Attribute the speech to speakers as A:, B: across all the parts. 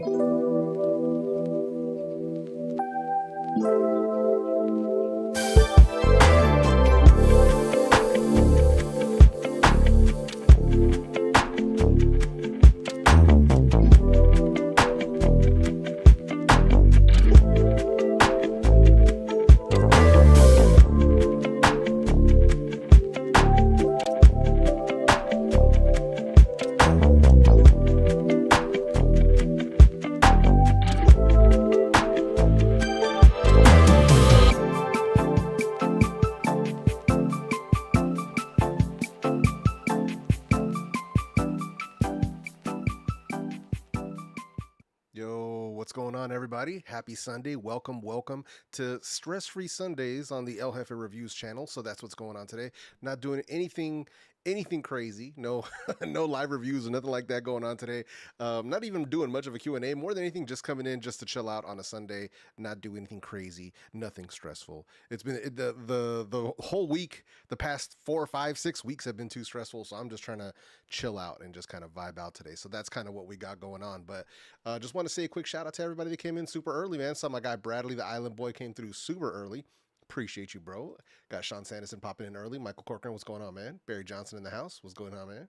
A: What's going on, everybody? Happy Sunday. Welcome to Stress-Free Sundays on the ELJEFEREVIEWS channel. So that's what's going on today. Not doing anything crazy. No, no live reviews or nothing like that going on today. Not even doing much of a Q&A. More than anything, just coming in just to chill out on a Sunday, not do anything crazy, nothing stressful. It's been the whole week, the past 4, 5, 6 weeks have been too stressful. So I'm just trying to chill out and just kind of vibe out today. So that's kind of what we got going on. But just want to say a quick shout out to everybody that came in super early, man. Saw my guy Bradley, the Island Boy, came through super early. Appreciate you, bro. Got Sean Sanderson popping in early. Michael Corcoran, what's going on, man? Barry Johnson in the house. What's going on, man?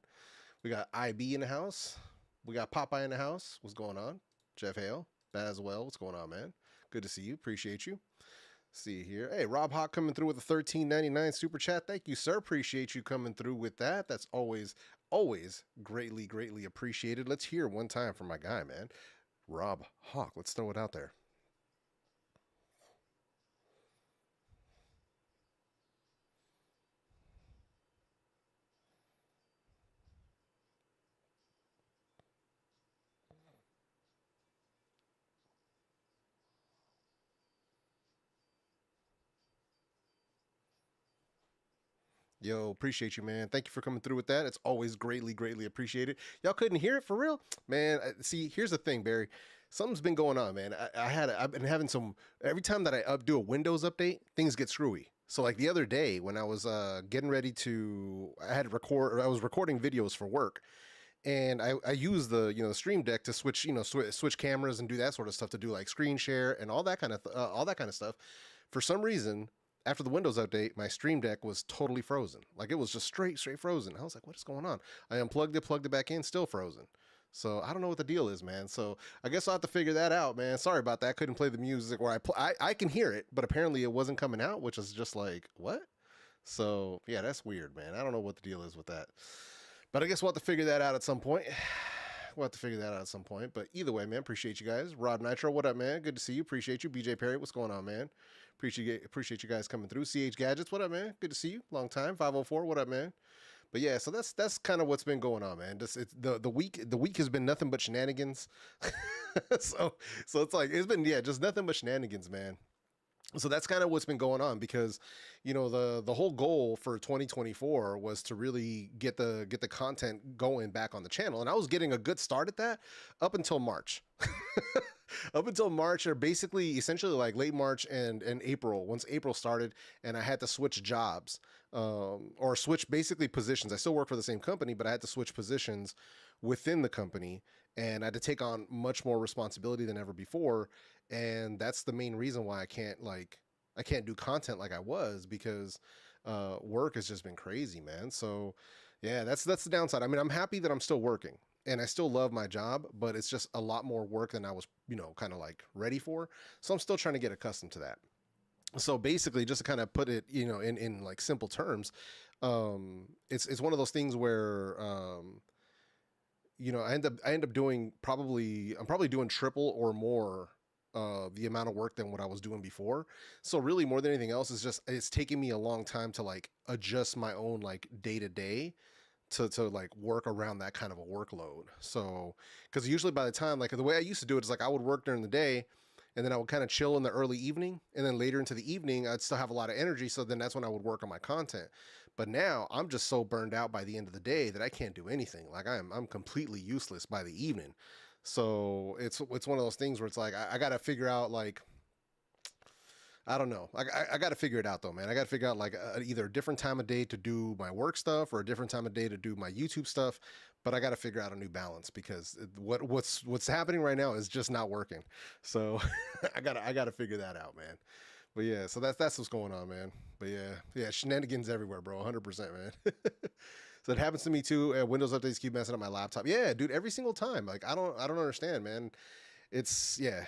A: We got IB in the house. We got Popeye in the house. What's going on? Jeff Hale, as well. What's going on, man? Good to see you. Appreciate you. See you here. Hey, Rob Hawk coming through with a $13.99 super chat. Thank you, sir. Appreciate you coming through with that. That's always greatly appreciated. Let's hear one time from my guy, man. Rob Hawk. Let's throw it out there. Yo, appreciate you, man. Thank you for coming through with that. It's always greatly appreciated. Y'all couldn't hear it for real? Man, see, here's the thing, Barry. Something's been going on, man. I've been having some, every time that I do a Windows update, things get screwy. So like the other day when I was getting ready to, I was recording videos for work, and I use the Stream Deck to switch switch cameras and do that sort of stuff, to do like screen share and all that kind of stuff. For some reason, after the Windows update, my Stream Deck was totally frozen. Like it was just straight frozen. I was like, what is going on? I unplugged it, plugged it back in, still frozen. So I don't know what the deal is, man. So I guess I'll have to figure that out, man. Sorry about that. I couldn't play the music, or I can hear it, but apparently it wasn't coming out, which is just like, what? So yeah, that's weird, man. I don't know what the deal is with that. But I guess we'll have to figure that out at some point. But either way, man, appreciate you guys. Rod Nitro, what up, man? Good to see you. Appreciate you. BJ Perry, what's going on, man? Appreciate you guys coming through. CH Gadgets, what up, man? Good to see you. Long time. 504, what up, man? But yeah, so that's kind of what's been going on, man. The week has been nothing but shenanigans. so it's like it's been just nothing but shenanigans, man. So that's kind of what's been going on, because the whole goal for 2024 was to really get the content going back on the channel, and I was getting a good start at that up until March. Up until March, or basically essentially like late March and April. Once April started and I had to switch jobs, or switch basically positions. I still work for the same company, but I had to switch positions within the company, and I had to take on much more responsibility than ever before. And that's the main reason why I can't do content like I was, because work has just been crazy, man. So yeah, that's the downside. I mean, I'm happy that I'm still working and I still love my job, but it's just a lot more work than I was, kind of like ready for. So I'm still trying to get accustomed to that. So basically, just to kind of put it, in like simple terms, it's one of those things where, I end up doing I'm probably doing triple or more the amount of work than what I was doing before. So really, more than anything else, it's taking me a long time to like adjust my own like day to day to like work around that kind of a workload. So because usually by the time, like the way I used to do it is like I would work during the day, and then I would kind of chill in the early evening, and then later into the evening I'd still have a lot of energy, so then that's when I would work on my content. But now I'm just so burned out by the end of the day that I can't do anything. Like I'm completely useless by the evening. So it's one of those things where it's like I got to figure out, like I don't know. I got to figure it out though, man. I got to figure out like either a different time of day to do my work stuff or a different time of day to do my YouTube stuff. But I got to figure out a new balance because what's happening right now is just not working. So I gotta figure that out, man. But yeah, so that's what's going on, man. But yeah, shenanigans everywhere, bro. 100%, man. So it happens to me too. Windows updates keep messing up my laptop. Yeah, dude, every single time. Like I don't understand, man. It's yeah.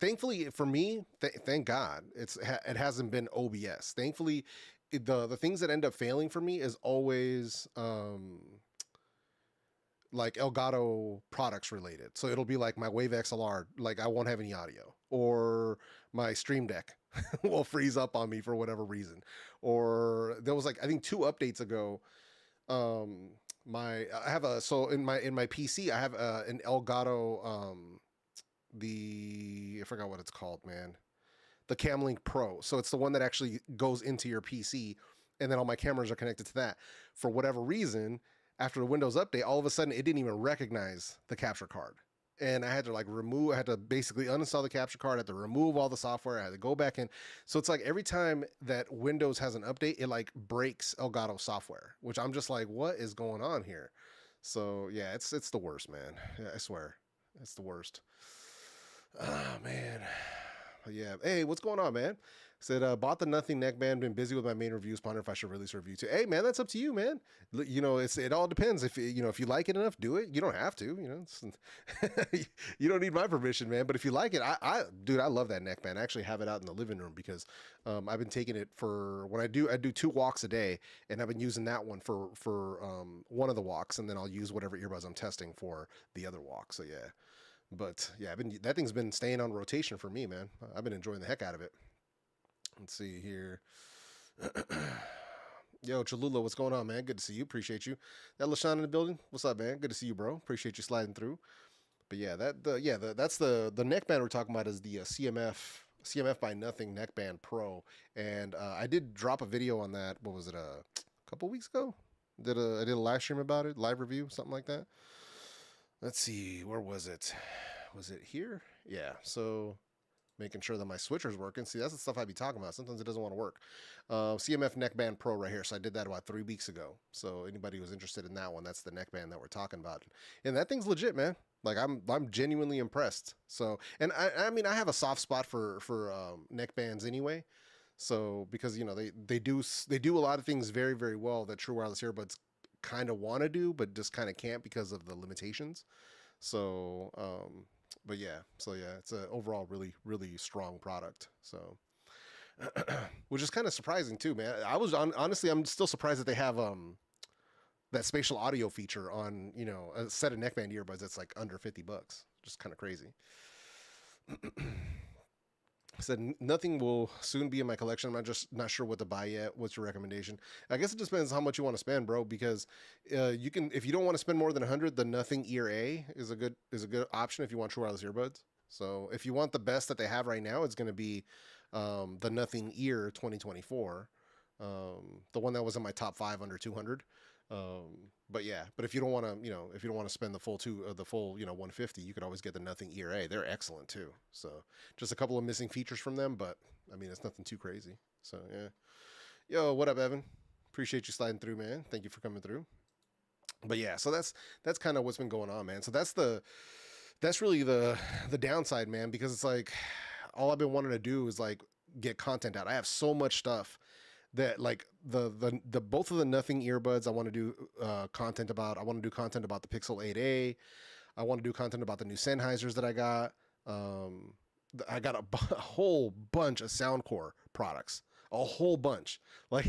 A: Thankfully for me, thank God, it hasn't been OBS. Thankfully, the things that end up failing for me is always like Elgato products related. So it'll be like my Wave XLR, like I won't have any audio, or my Stream Deck will freeze up on me for whatever reason. Or there was like I think 2 updates ago. I have a so in my PC I have an Elgato I forgot what it's called, man. The Camlink Pro. So it's the one that actually goes into your PC, and then all my cameras are connected to that. For whatever reason, after the Windows update, all of a sudden it didn't even recognize the capture card. And I had to basically uninstall the capture card, I had to remove all the software, I had to go back in. So it's like every time that Windows has an update, it like breaks Elgato software, which I'm just like, what is going on here? So yeah, it's the worst, man. Yeah, I swear. It's the worst. Oh man. Yeah. Hey, what's going on, man? Said bought the Nothing neckband, been busy with my main reviews, ponder if I should release a review too. Hey man, that's up to you, man. You know, it all depends. If if you like it enough, do it. You don't have to, you don't need my permission, man. But if you like it, dude, I love that neckband. I actually have it out in the living room because I've been taking it for when I do 2 walks a day, and I've been using that one for one of the walks, and then I'll use whatever earbuds I'm testing for the other walk. So yeah. But yeah, that thing's been staying on rotation for me, man. I've been enjoying the heck out of it. Let's see here. Yo, Cholula, what's going on, man? Good to see you. Appreciate you. That LaShawn in the building. What's up, man? Good to see you, bro. Appreciate you sliding through. But yeah, that's the neckband we're talking about is the CMF by Nothing Neckband Pro, and I did drop a video on that. What was it? A couple weeks ago? I did a live stream about it, live review, something like that. Let's see, where was it? Was it here? Yeah, so making sure that my switcher's working. See, that's the stuff I'd be talking about. Sometimes it doesn't want to work. CMF Neckband Pro right here. So I did that about 3 weeks ago. So anybody who's interested in that one, that's the neckband that we're talking about. And that thing's legit, man. Like I'm genuinely impressed. So, and I mean, I have a soft spot for neckbands anyway. So because they do a lot of things very, very well that true wireless earbuds kind of want to do, but just kind of can't because of the limitations. So but yeah, it's an overall really, really strong product. So which is kind of surprising too, man. Honestly, I'm still surprised that they have that spatial audio feature on a set of neckband earbuds that's like under $50. Just kind of crazy. Said Nothing will soon be in my collection. I'm not sure what to buy yet. What's your recommendation? I guess it just depends how much you want to spend, bro. Because you can, if you don't want to spend more than 100, the Nothing Ear A is a good option if you want true wireless earbuds. So if you want the best that they have right now, it's going to be the Nothing Ear 2024, the one that was in my top 5 under 200. But yeah, but if you don't want to, if you don't want to spend the full 150, you could always get the Nothing Ear A. They're excellent too. So just a couple of missing features from them, but I mean, it's nothing too crazy. So yeah. Yo, what up, Evan? Appreciate you sliding through, man. Thank you for coming through. But yeah, so that's kind of what's been going on, man. So that's really the downside, man, because it's like all I've been wanting to do is like get content out. I have so much stuff that like the both of the Nothing earbuds I want to do content about. I want to do content about the Pixel 8a. I want to do content about the new Sennheisers that I got. I got a whole bunch of Soundcore products, a whole bunch. Like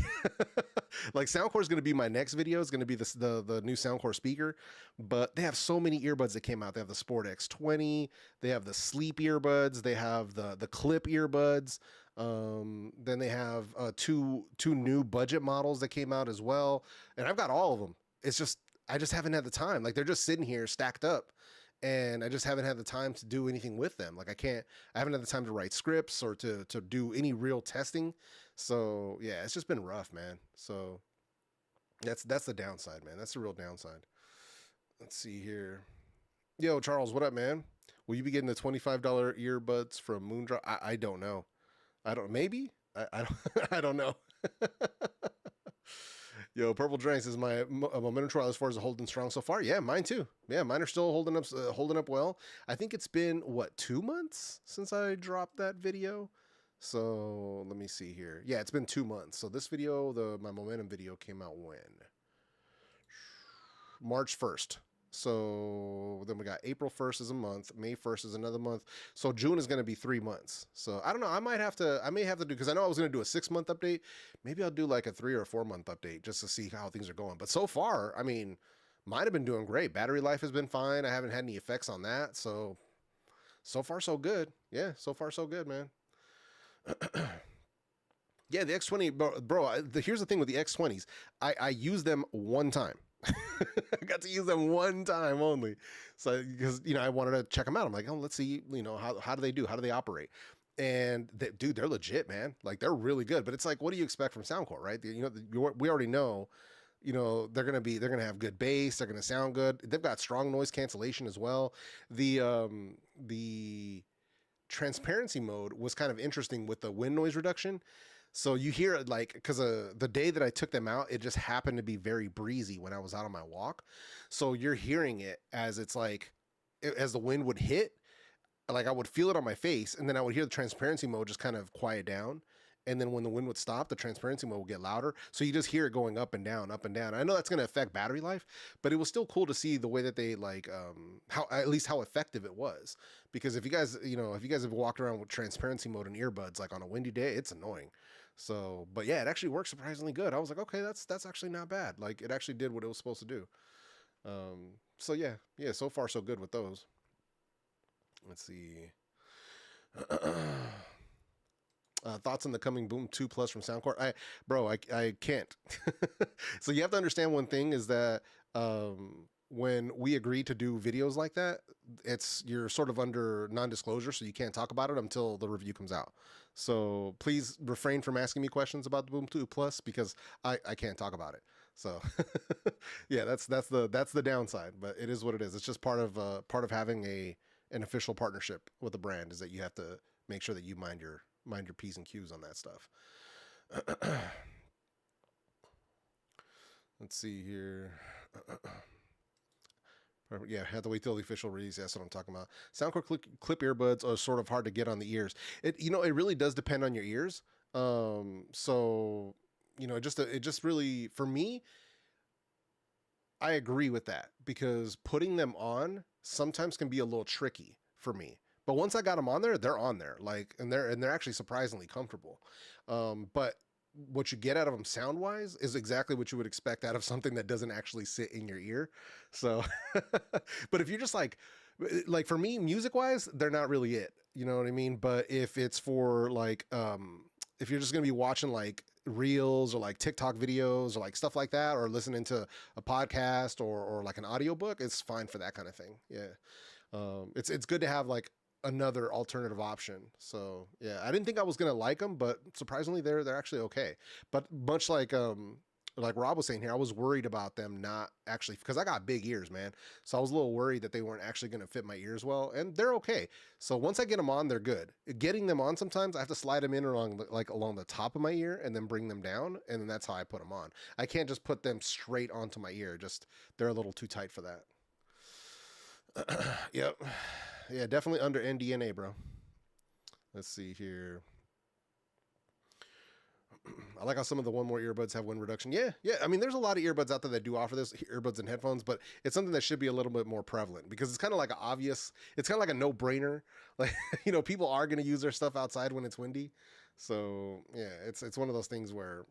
A: like Soundcore is going to be my next video. It's going to be the new Soundcore speaker, but they have so many earbuds that came out. They have the Sport X20, they have the Sleep earbuds, they have the Clip earbuds. Then they have two new budget models that came out as well, and I've got all of them. It's just I just haven't had the time. Like they're just sitting here stacked up, and I just haven't had the time to do anything with them. Like I haven't had the time to write scripts or to do any real testing. So yeah, it's just been rough, man. So that's the downside, man. That's the real downside. Let's see here. Yo, Charles, what up, man? Will you be getting the $25 earbuds from Moondrop? I don't know. I don't, maybe I don't, I don't know. Yo, Purple Drinks is my momentum trial as far as holding strong so far. Yeah, mine too. Yeah, mine are still holding up well. I think it's been what, 2 months since I dropped that video. So let me see here. Yeah, it's been 2 months. So this video, my momentum video, came out when? March 1st. So then we got April 1st is a month, May 1st is another month. So June is going to be 3 months. So I don't know. I may have to do, because I know I was going to do a 6-month update. Maybe I'll do like a 3 or 4-month update just to see how things are going. But so far, I mean, mine have been doing great. Battery life has been fine. I haven't had any effects on that. So far so good. Yeah, so far so good, man. Yeah, the X20, bro, here's the thing with the X20s. I use them one time. I got to use them one time only. So, because, I wanted to check them out. I'm like, oh, let's see, how do they do? How do they operate? And dude, they're legit, man. Like, they're really good. But it's like, what do you expect from Soundcore, right? We already know, they're going to have good bass. They're going to sound good. They've got strong noise cancellation as well. The transparency mode was kind of interesting with the wind noise reduction. So you hear it, like, because the day that I took them out, it just happened to be very breezy when I was out on my walk. So you're hearing it as it's like, as the wind would hit, like I would feel it on my face, and then I would hear the transparency mode just kind of quiet down. And then when the wind would stop, the transparency mode would get louder. So you just hear it going up and down, up and down. I know that's going to affect battery life, but it was still cool to see the way that they how effective it was. Because if you guys have walked around with transparency mode and earbuds, like on a windy day, it's annoying. So, but yeah, it actually worked surprisingly good. I was like, okay, that's actually not bad. Like, it actually did what it was supposed to do. So yeah, so far so good with those. Let's see. Thoughts on the coming Boom 2 Plus from Soundcore? I can't. So you have to understand one thing is that when we agree to do videos like that, you're sort of under non-disclosure, so you can't talk about it until the review comes out. So please refrain from asking me questions about the Boom 2 Plus, because I can't talk about it. So yeah, that's the downside, but it is what it is. It's just part of having an official partnership with a brand, is that you have to make sure that you mind your P's and Q's on that stuff. Let's see here. Yeah, had to wait till the official release. That's what I'm talking about. Soundcore clip earbuds are sort of hard to get on the ears. It really does depend on your ears. So it just really, for me, I agree with that, because putting them on sometimes can be a little tricky for me. But once I got them on there, they're on there, like, and they're actually surprisingly comfortable. But what you get out of them sound wise is exactly what you would expect out of something that doesn't actually sit in your ear. So, but if you're just like for me, music wise, they're not really it. You know what I mean? But if it's for like, if you're just going to be watching like reels or like TikTok videos or like stuff like that, or listening to a podcast or like an audiobook, it's fine for that kind of thing. Yeah. It's good to have like another alternative option. So yeah, I didn't think I was gonna like them, but surprisingly they're actually okay. But much like Rob was saying here, I was worried about them not actually, because I got big ears, man. So I was a little worried that they weren't actually gonna fit my ears well, and they're okay. So once I get them on, they're good. Getting them on, sometimes I have to slide them in along the top of my ear and then bring them down, and then that's how I put them on. I can't just put them straight onto my ear. Just, they're a little too tight for that. Yep. Yeah, definitely under NDNA, bro. Let's see here. I like how some of the One More earbuds have wind reduction. Yeah. I mean, there's a lot of earbuds out there that do offer this, earbuds and headphones, but it's something that should be a little bit more prevalent, because it's kind of like an obvious, it's kind of like a no-brainer. Like, people are going to use their stuff outside when it's windy. So yeah, it's one of those things where,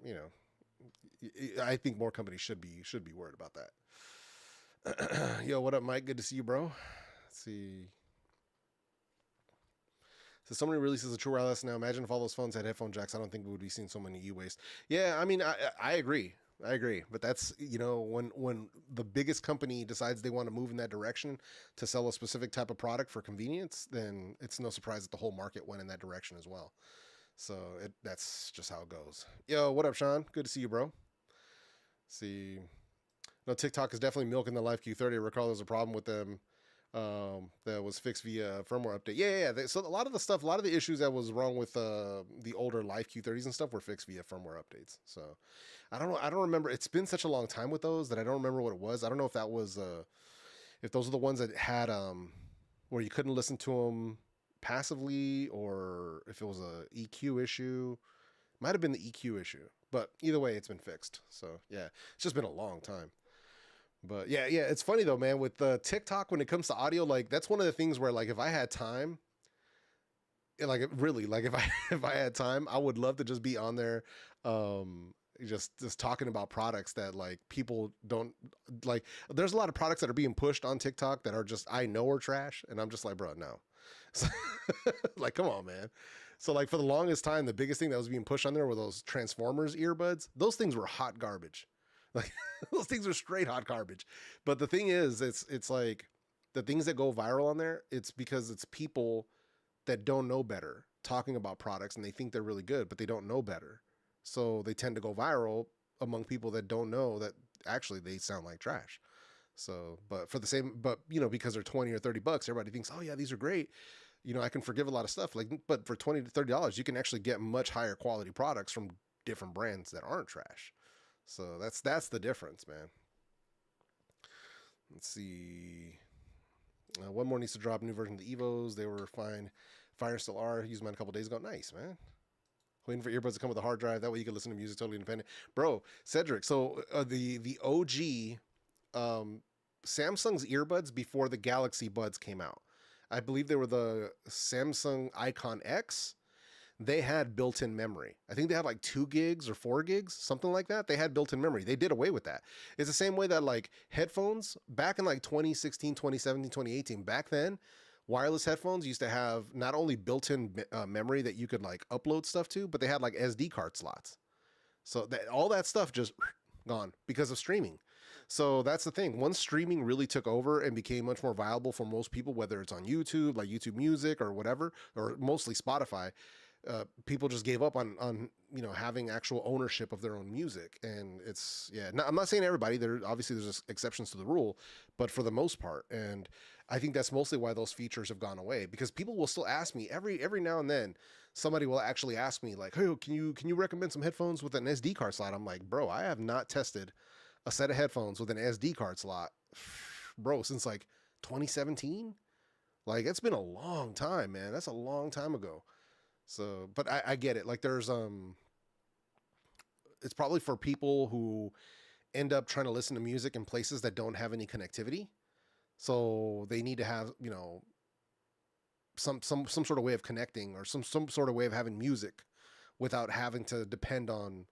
A: I think more companies should be worried about that. Yo, what up, Mike? Good to see you, bro. Let's see. So somebody releases a true wireless now. Imagine if all those phones had headphone jacks. I don't think we would be seeing so many e-waste. Yeah, I mean, I agree. But that's, when the biggest company decides they want to move in that direction to sell a specific type of product for convenience, then it's no surprise that the whole market went in that direction as well. So that's just how it goes. Yo, what up, Sean? Good to see you, bro. Let's see. No, TikTok is definitely milking the Life Q30. I recall there's a problem with them that was fixed via firmware update. Yeah. So a lot of the stuff, a lot of the issues that was wrong with the older Live Q30s and stuff were fixed via firmware updates. So I don't know. I don't remember. It's been such a long time with those that I don't remember what it was. I don't know if that was if those are the ones that had where you couldn't listen to them passively, or if it was a EQ issue. Might have been the EQ issue, but either way, it's been fixed. So yeah, it's just been a long time. But yeah, it's funny though, man, with the TikTok when it comes to audio, like that's one of the things where like if I had time, like really, like if I if I had time, I would love to just be on there, just talking about products that like people don't like. There's a lot of products that are being pushed on TikTok that are just I know are trash, and I'm just like, bro, no. So, like, come on, man. So like for the longest time, the biggest thing that was being pushed on there were those Transformers earbuds. Those things were hot garbage. Like those things are straight hot garbage. But the thing is, it's like the things that go viral on there, it's because it's people that don't know better talking about products and they think they're really good, but they don't know better. So they tend to go viral among people that don't know that actually they sound like trash. So, but for the same, but you know, because they're 20 or 30 bucks, everybody thinks, oh yeah, these are great. You know, I can forgive a lot of stuff. Like, but for 20 to $30, you can actually get much higher quality products from different brands that aren't trash. So that's the difference, man. Let's see. One more needs to drop. New version of the Evos. They were fine. Fire still are. Used mine a couple days ago. Nice, man. Waiting for earbuds to come with a hard drive. That way you can listen to music totally independent. Bro, Cedric. So the OG Samsung's earbuds before the Galaxy Buds came out. I believe they were the Samsung Icon X. They had built-in memory. I think they had like 2 gigs or 4 gigs, something like that. They had built-in memory. They did away with that. It's the same way that like headphones back in like 2016, 2017, 2018, back then, wireless headphones used to have not only built-in memory that you could like upload stuff to, but they had like SD card slots. So that all that stuff just gone because of streaming. So that's the thing. Once streaming really took over and became much more viable for most people, whether it's on YouTube, like YouTube Music or whatever, or mostly Spotify, people just gave up on you know having actual ownership of their own music. And it's I'm not saying everybody. There's exceptions to the rule, but for the most part, and I think that's mostly why those features have gone away, because people will still ask me every now and then. Somebody will actually ask me like, hey, can you recommend some headphones with an SD card slot? I'm like, bro, I have not tested a set of headphones with an SD card slot, bro, since like 2017. Like it's been a long time, man. That's a long time ago. So, but I get it. Like there's it's probably for people who end up trying to listen to music in places that don't have any connectivity. So they need to have, you know, some sort of way of connecting, or some sort of way of having music without having to depend on,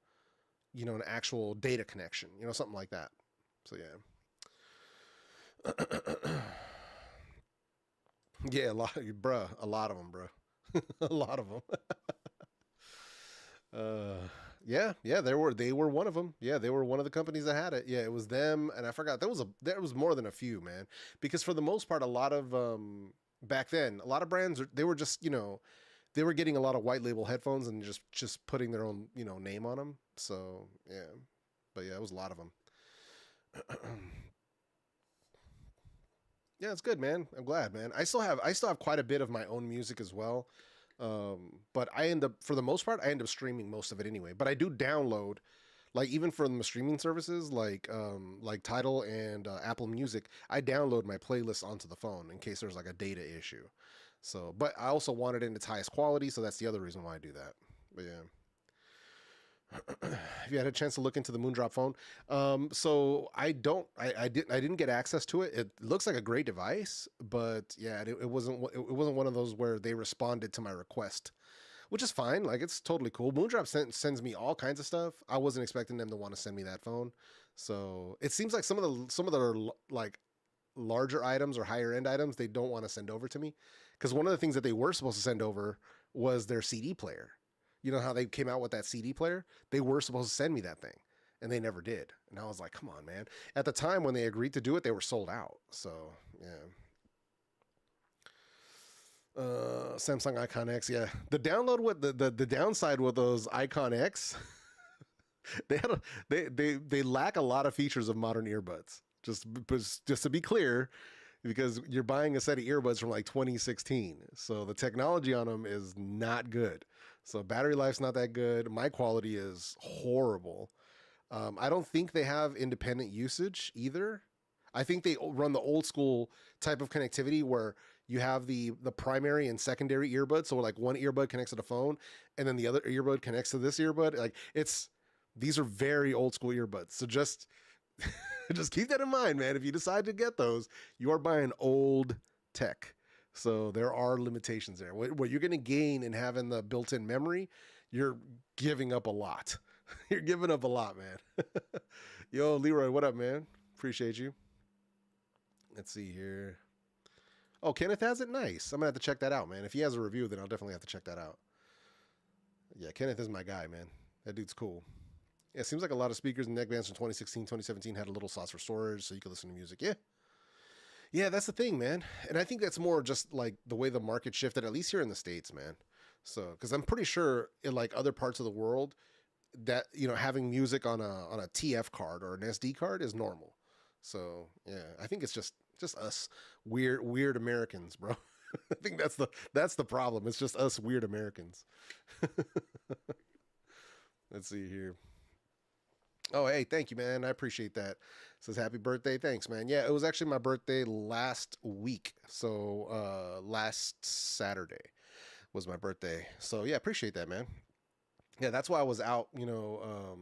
A: you know, an actual data connection, you know, something like that. So yeah. Yeah, a lot of them, bro. A lot of them. Yeah, they were one of them. Yeah, they were one of the companies that had it. Yeah, it was them, and I forgot there was more than a few, man. Because for the most part, a lot of back then, a lot of brands they were just, you know, they were getting a lot of white label headphones and just putting their own, you know, name on them. So yeah, but yeah, it was a lot of them. Yeah, it's good, man. I'm glad, man. I still have quite a bit of my own music as well. But for the most part, I end up streaming most of it anyway. But I do download, like even from the streaming services like Tidal and Apple Music, I download my playlist onto the phone in case there's like a data issue. So, but I also want it in its highest quality, so that's the other reason why I do that. But yeah. If you had a chance to look into the Moondrop phone, so I didn't get access to it. It looks like a great device, but yeah, it wasn't one of those where they responded to my request, which is fine. Like it's totally cool. Moondrop sends me all kinds of stuff. I wasn't expecting them to want to send me that phone, so it seems like some of the like larger items or higher end items they don't want to send over to me, because one of the things that they were supposed to send over was their CD player. You know how they came out with that CD player? They were supposed to send me that thing, and they never did. And I was like, come on, man. At the time when they agreed to do it, they were sold out. So, yeah. Samsung Icon X, yeah. The download with the downside with those Icon X, they lack a lot of features of modern earbuds. Just to be clear, because you're buying a set of earbuds from like 2016. So the technology on them is not good. So battery life's not that good. My quality is horrible. I don't think they have independent usage either. I think they run the old school type of connectivity where you have the primary and secondary earbud. So like one earbud connects to the phone, and then the other earbud connects to this earbud. Like these are very old school earbuds. So just just keep that in mind, man. If you decide to get those, you are buying old tech. So there are limitations there. What you're going to gain in having the built-in memory, you're giving up a lot. You're giving up a lot, man. Yo, Leroy, what up, man? Appreciate you. Let's see here. Oh, Kenneth has it? Nice. I'm going to have to check that out, man. If he has a review, then I'll definitely have to check that out. Yeah, Kenneth is my guy, man. That dude's cool. Yeah, it seems like a lot of speakers and neckbands from 2016, 2017 had a little slots for storage so you could listen to music. Yeah. Yeah, that's the thing, man. And I think that's more just like the way the market shifted, at least here in the States, man. So, because I'm pretty sure in like other parts of the world that, you know, having music on a TF card or an SD card is normal. So, yeah, I think it's just us weird Americans, bro. I think that's the problem. It's just us weird Americans. Let's see here. Oh, hey, thank you, man. I appreciate that. It says happy birthday. Thanks, man. Yeah, it was actually my birthday last week. So last Saturday was my birthday. So yeah, appreciate that, man. Yeah, that's why I was out, you know,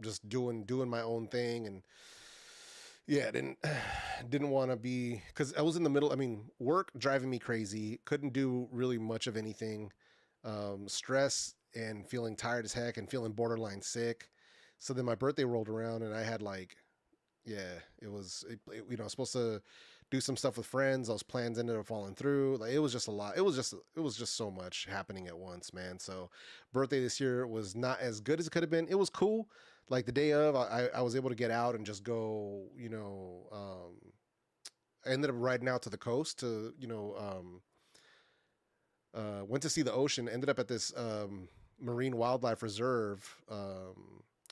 A: just doing my own thing. And yeah, didn't want to be, because I was in the middle. I mean, work driving me crazy. Couldn't do really much of anything. Stress and feeling tired as heck and feeling borderline sick. So then my birthday rolled around and I had like, yeah, you know, I was supposed to do some stuff with friends. Those plans ended up falling through. Like it was just a lot. It was just so much happening at once, man. So birthday this year was not as good as it could have been. It was cool. Like the day of, I was able to get out and just go, you know, I ended up riding out to the coast to, you know, went to see the ocean, ended up at this marine wildlife reserve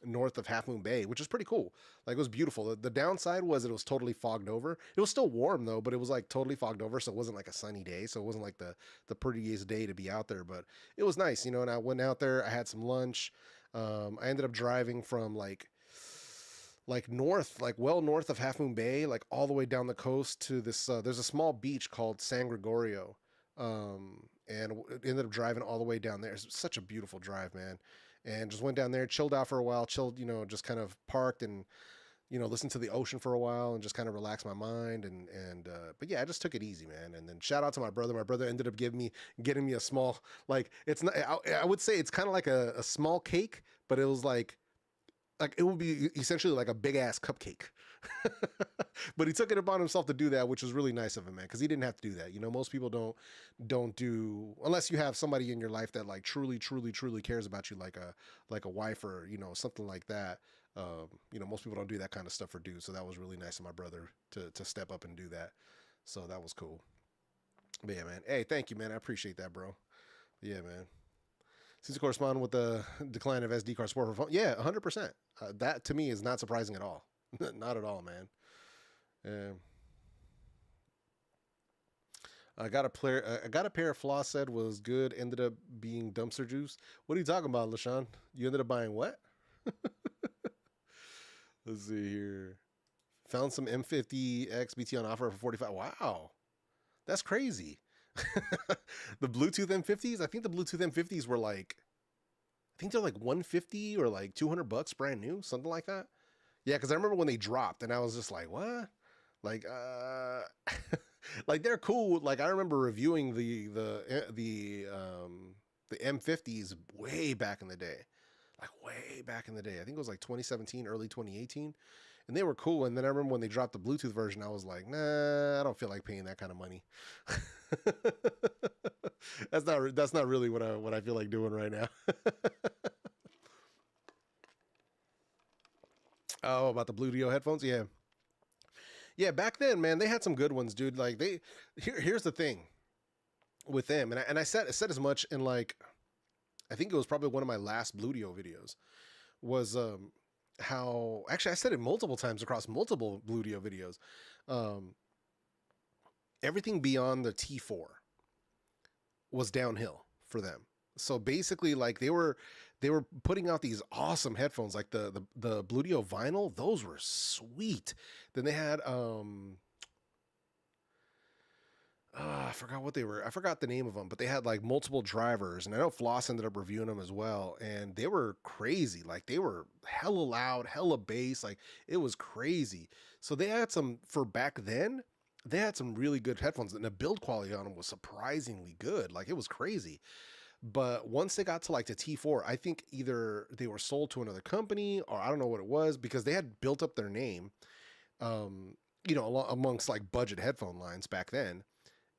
A: north of Half Moon Bay, which is pretty cool. Like it was beautiful. The downside was that it was totally fogged over. It was still warm though, but it was like totally fogged over, so it wasn't like a sunny day. So it wasn't like the prettiest day to be out there, but it was nice, you know. And I went out there, I had some lunch. I ended up driving from like north, like well north of Half Moon Bay, like all the way down the coast to this. There's a small beach called San Gregorio, and ended up driving all the way down there. It's such a beautiful drive, man. And just went down there, chilled out for a while, chilled, you know, just kind of parked and, you know, listened to the ocean for a while and just kind of relaxed my mind. But yeah, I just took it easy, man. And then shout out to my brother. My brother ended up getting me a small, like, it's not, I would say it's kind of like a small cake, but it was like it would be essentially like a big ass cupcake. But he took it upon himself to do that, which was really nice of him, man, because he didn't have to do that. You know, most people don't do, unless you have somebody in your life that like truly cares about you, like a wife or, you know, something like that. You know, most people don't do that kind of stuff for dudes. So that was really nice of my brother to step up and do that. So that was cool. But yeah, man. Hey, thank you, man. I appreciate that, bro. Yeah, man. Seems to correspond with the decline of SD card support for phone. Yeah, 100%. That to me is not surprising at all. Not at all, man. I got a pair of floss, said was good, ended up being dumpster juice. What are you talking about, LaShawn? You ended up buying what? Let's see here. Found some M50 XBT on offer for 45. Wow. That's crazy. The Bluetooth M50s, I think the Bluetooth M50s were like, I think they're like 150 or like $200 brand new, something like that. Yeah, because I remember when they dropped and I was just like, what? Like, like they're cool. Like I remember reviewing the M50s way back in the day. Like way back in the day. I think it was like 2017, early 2018. And they were cool. And then I remember when they dropped the Bluetooth version, I was like, nah, I don't feel like paying that kind of money. That's not really what I feel like doing right now. Oh, about the Bluetooth headphones? Yeah. Yeah, back then, man, they had some good ones, dude. Like here's the thing with them. And I said as much in like, I think it was probably one of my last Bluetooth videos was, how actually I said it multiple times across multiple Bluetooth videos. everything beyond the T4 was downhill for them. So basically, like they were putting out these awesome headphones, like the Bluetooth vinyl. Those were sweet. Then they had I forgot what they were. I forgot the name of them, but they had like multiple drivers, and I know Floss ended up reviewing them as well, and they were crazy. Like they were hella loud, hella bass. Like it was crazy. So they had some, for back then, they had some really good headphones, and the build quality on them was surprisingly good. Like it was crazy. But once they got to like the T4, I think either they were sold to another company, or I don't know what it was, because they had built up their name, amongst like budget headphone lines back then.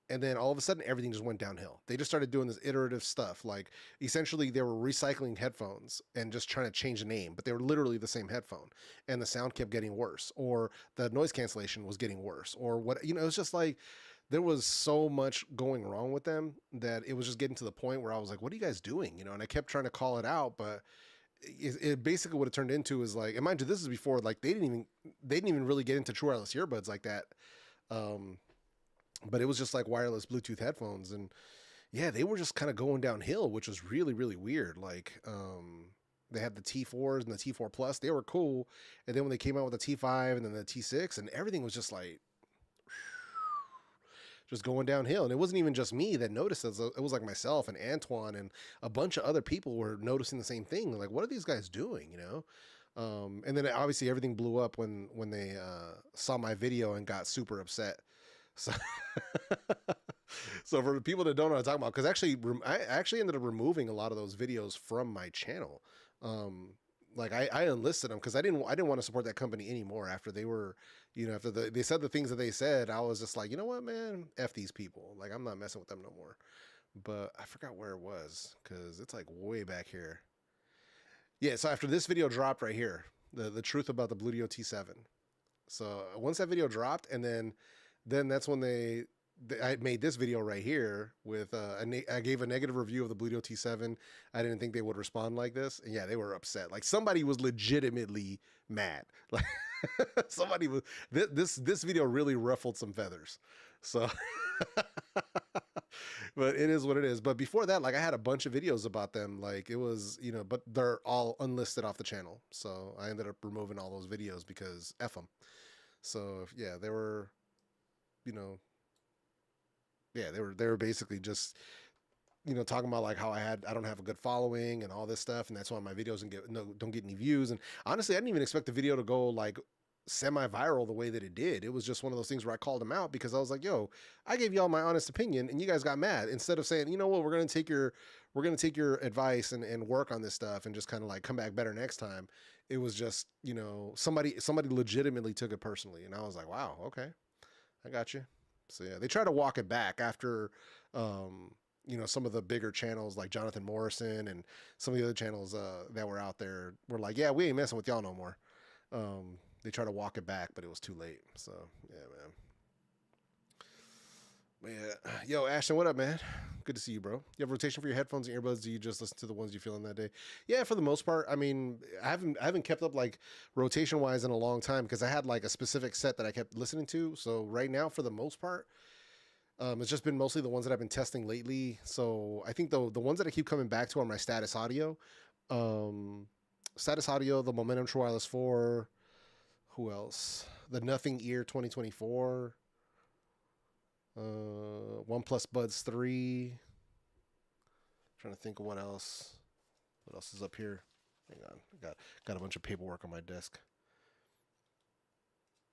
A: And then all of a sudden, everything just went downhill. They just started doing this iterative stuff. Like essentially, they were recycling headphones and just trying to change the name, but they were literally the same headphone, and the sound kept getting worse, or the noise cancellation was getting worse, or what. It was just like there was so much going wrong with them that it was just getting to the point where I was like, "What are you guys doing?" And I kept trying to call it out, but it basically what it turned into is like, and mind you, this is before like they didn't even really get into true wireless earbuds like that. But it was just like wireless Bluetooth headphones, and yeah, they were just kind of going downhill, which was really, really weird. Like, they had the T4s and the T4 Plus, they were cool. And then when they came out with the T5 and then the T6, and everything was just like, just going downhill. And it wasn't even just me that noticed it. It was like myself and Antoine and a bunch of other people were noticing the same thing. Like, what are these guys doing? And then obviously everything blew up when they saw my video and got super upset. So, so for the people that don't know what I'm talking about, because I actually ended up removing a lot of those videos from my channel. Like I unlisted them because I didn't want to support that company anymore after they were, after they said the things that they said. I was just like, you know what, man, F these people. Like I'm not messing with them no more. But I forgot where it was because it's like way back here. Yeah. So after this video dropped right here, the truth about the Bluetooth T7. So once that video dropped, and then that's when I made this video right here with I gave a negative review of the Bluetooth T7. I didn't think they would respond like this, and yeah, they were upset. Like somebody was legitimately mad. Like somebody was. This video really ruffled some feathers. So, but it is what it is. But before that, like I had a bunch of videos about them. Like it was, but they're all unlisted off the channel. So I ended up removing all those videos because F them. So yeah, they were. Yeah, they were basically just, talking about like how I don't have a good following and all this stuff, and that's why my videos don't get any views. And honestly, I didn't even expect the video to go like semi-viral the way that it did. It was just one of those things where I called them out because I was like, yo, I gave y'all my honest opinion and you guys got mad. Instead of saying, you know what, we're gonna take your advice and work on this stuff and just kind of like come back better next time. It was just, somebody legitimately took it personally, and I was like, wow, okay. I got you. So yeah, they try to walk it back after, some of the bigger channels like Jonathan Morrison and some of the other channels that were out there were like, yeah, we ain't messing with y'all no more. They try to walk it back, but it was too late. So yeah, man. Yeah. Yo, Ashton, what up, man? Good to see you, bro. You have rotation for your headphones and earbuds? Do you just listen to the ones you feel in that day? Yeah, for the most part. I mean, I haven't kept up like rotation wise in a long time because I had like a specific set that I kept listening to. So right now, for the most part, it's just been mostly the ones that I've been testing lately. So I think the ones that I keep coming back to are my Status Audio, the Momentum True Wireless 4. Who else? The Nothing Ear 2024. OnePlus Buds 3. Trying to think of what else. What else is up here? Hang on, got a bunch of paperwork on my desk.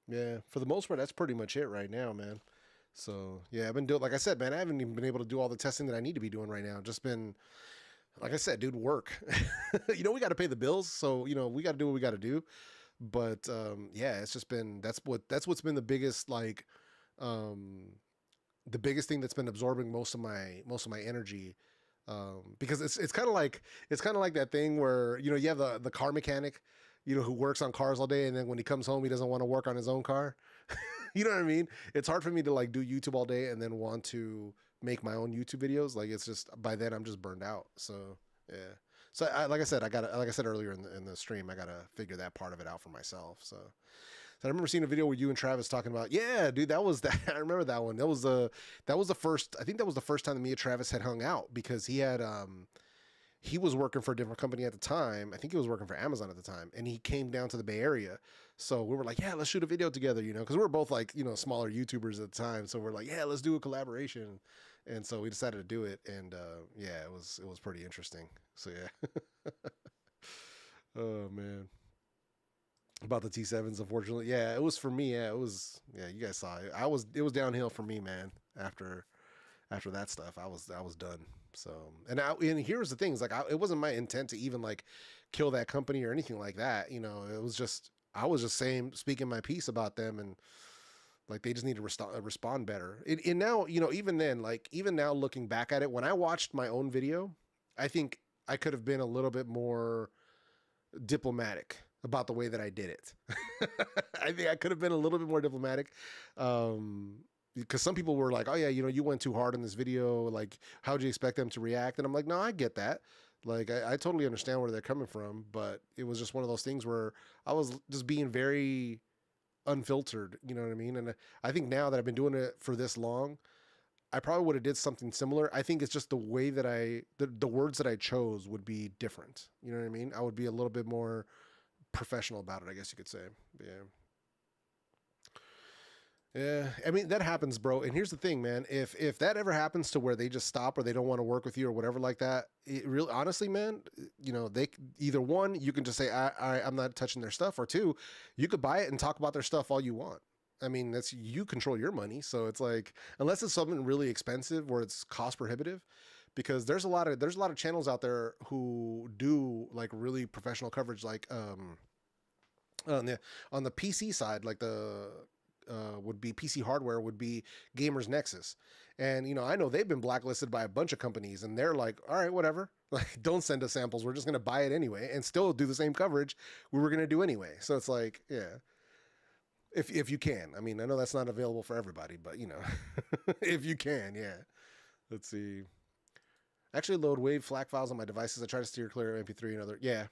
A: Yeah, for the most part, that's pretty much it right now, man. So yeah, I've been doing, like I said, man, I haven't even been able to do all the testing that I need to be doing right now. Just been, like I said, dude, work. We got to pay the bills, so we got to do what we got to do. But yeah, it's just been that's what's been the biggest like. The biggest thing that's been absorbing most of my energy, because it's kind of like that thing where you have the car mechanic, who works on cars all day, and then when he comes home he doesn't want to work on his own car. You know what I mean? It's hard for me to like do YouTube all day and then want to make my own YouTube videos. Like it's just by then I'm just burned out. So yeah. So like I said earlier in the stream, I gotta figure that part of it out for myself. So I remember seeing a video where you and Travis talking about, yeah, dude, that was that. I remember that one. That was the first. I think that was the first time that me and Travis had hung out because he was working for a different company at the time. I think he was working for Amazon at the time, and he came down to the Bay Area. So we were like, yeah, let's shoot a video together, because we were both like, smaller YouTubers at the time. So we're like, yeah, let's do a collaboration. And so we decided to do it. And yeah, it was pretty interesting. So yeah. Oh man. About the T7s, unfortunately. Yeah, it was for me. Yeah, it was. Yeah, you guys saw it. It was downhill for me, man. After that stuff, I was done. So, and here's the things, like, it wasn't my intent to even like kill that company or anything like that. It was just, I was just speaking my piece about them, and like, they just need to respond better. And now, even then, like, even now looking back at it, when I watched my own video, I think I could have been a little bit more diplomatic about the way that I did it. I think I could have been a little bit more diplomatic. Because some people were like, oh yeah, you went too hard in this video. Like, how'd you expect them to react? And I'm like, no, I get that. Like, I totally understand where they're coming from, but it was just one of those things where I was just being very unfiltered, you know what I mean? And I think now that I've been doing it for this long, I probably would have did something similar. I think it's just the way that the words that I chose would be different. You know what I mean? I would be a little bit more professional about it, I guess you could say. But yeah. Yeah, I mean, that happens, bro. And here's the thing, man. If that ever happens to where they just stop or they don't want to work with you or whatever like that, it really, honestly, man, they either, one, you can just say, I'm not touching their stuff, or two, you could buy it and talk about their stuff all you want. I mean, you control your money. So it's like, unless it's something really expensive or it's cost prohibitive, because there's a lot of channels out there who do like really professional coverage, like on the PC side, like would be PC hardware, would be Gamers Nexus. And, I know they've been blacklisted by a bunch of companies, and they're like, all right, whatever. Like, don't send us samples. We're just going to buy it anyway and still do the same coverage we were going to do anyway. So it's like, yeah, if you can. I mean, I know that's not available for everybody, but, if you can, yeah. Let's see. Actually load WAV FLAC files on my devices. I try to steer clear of MP3 and other. Yeah.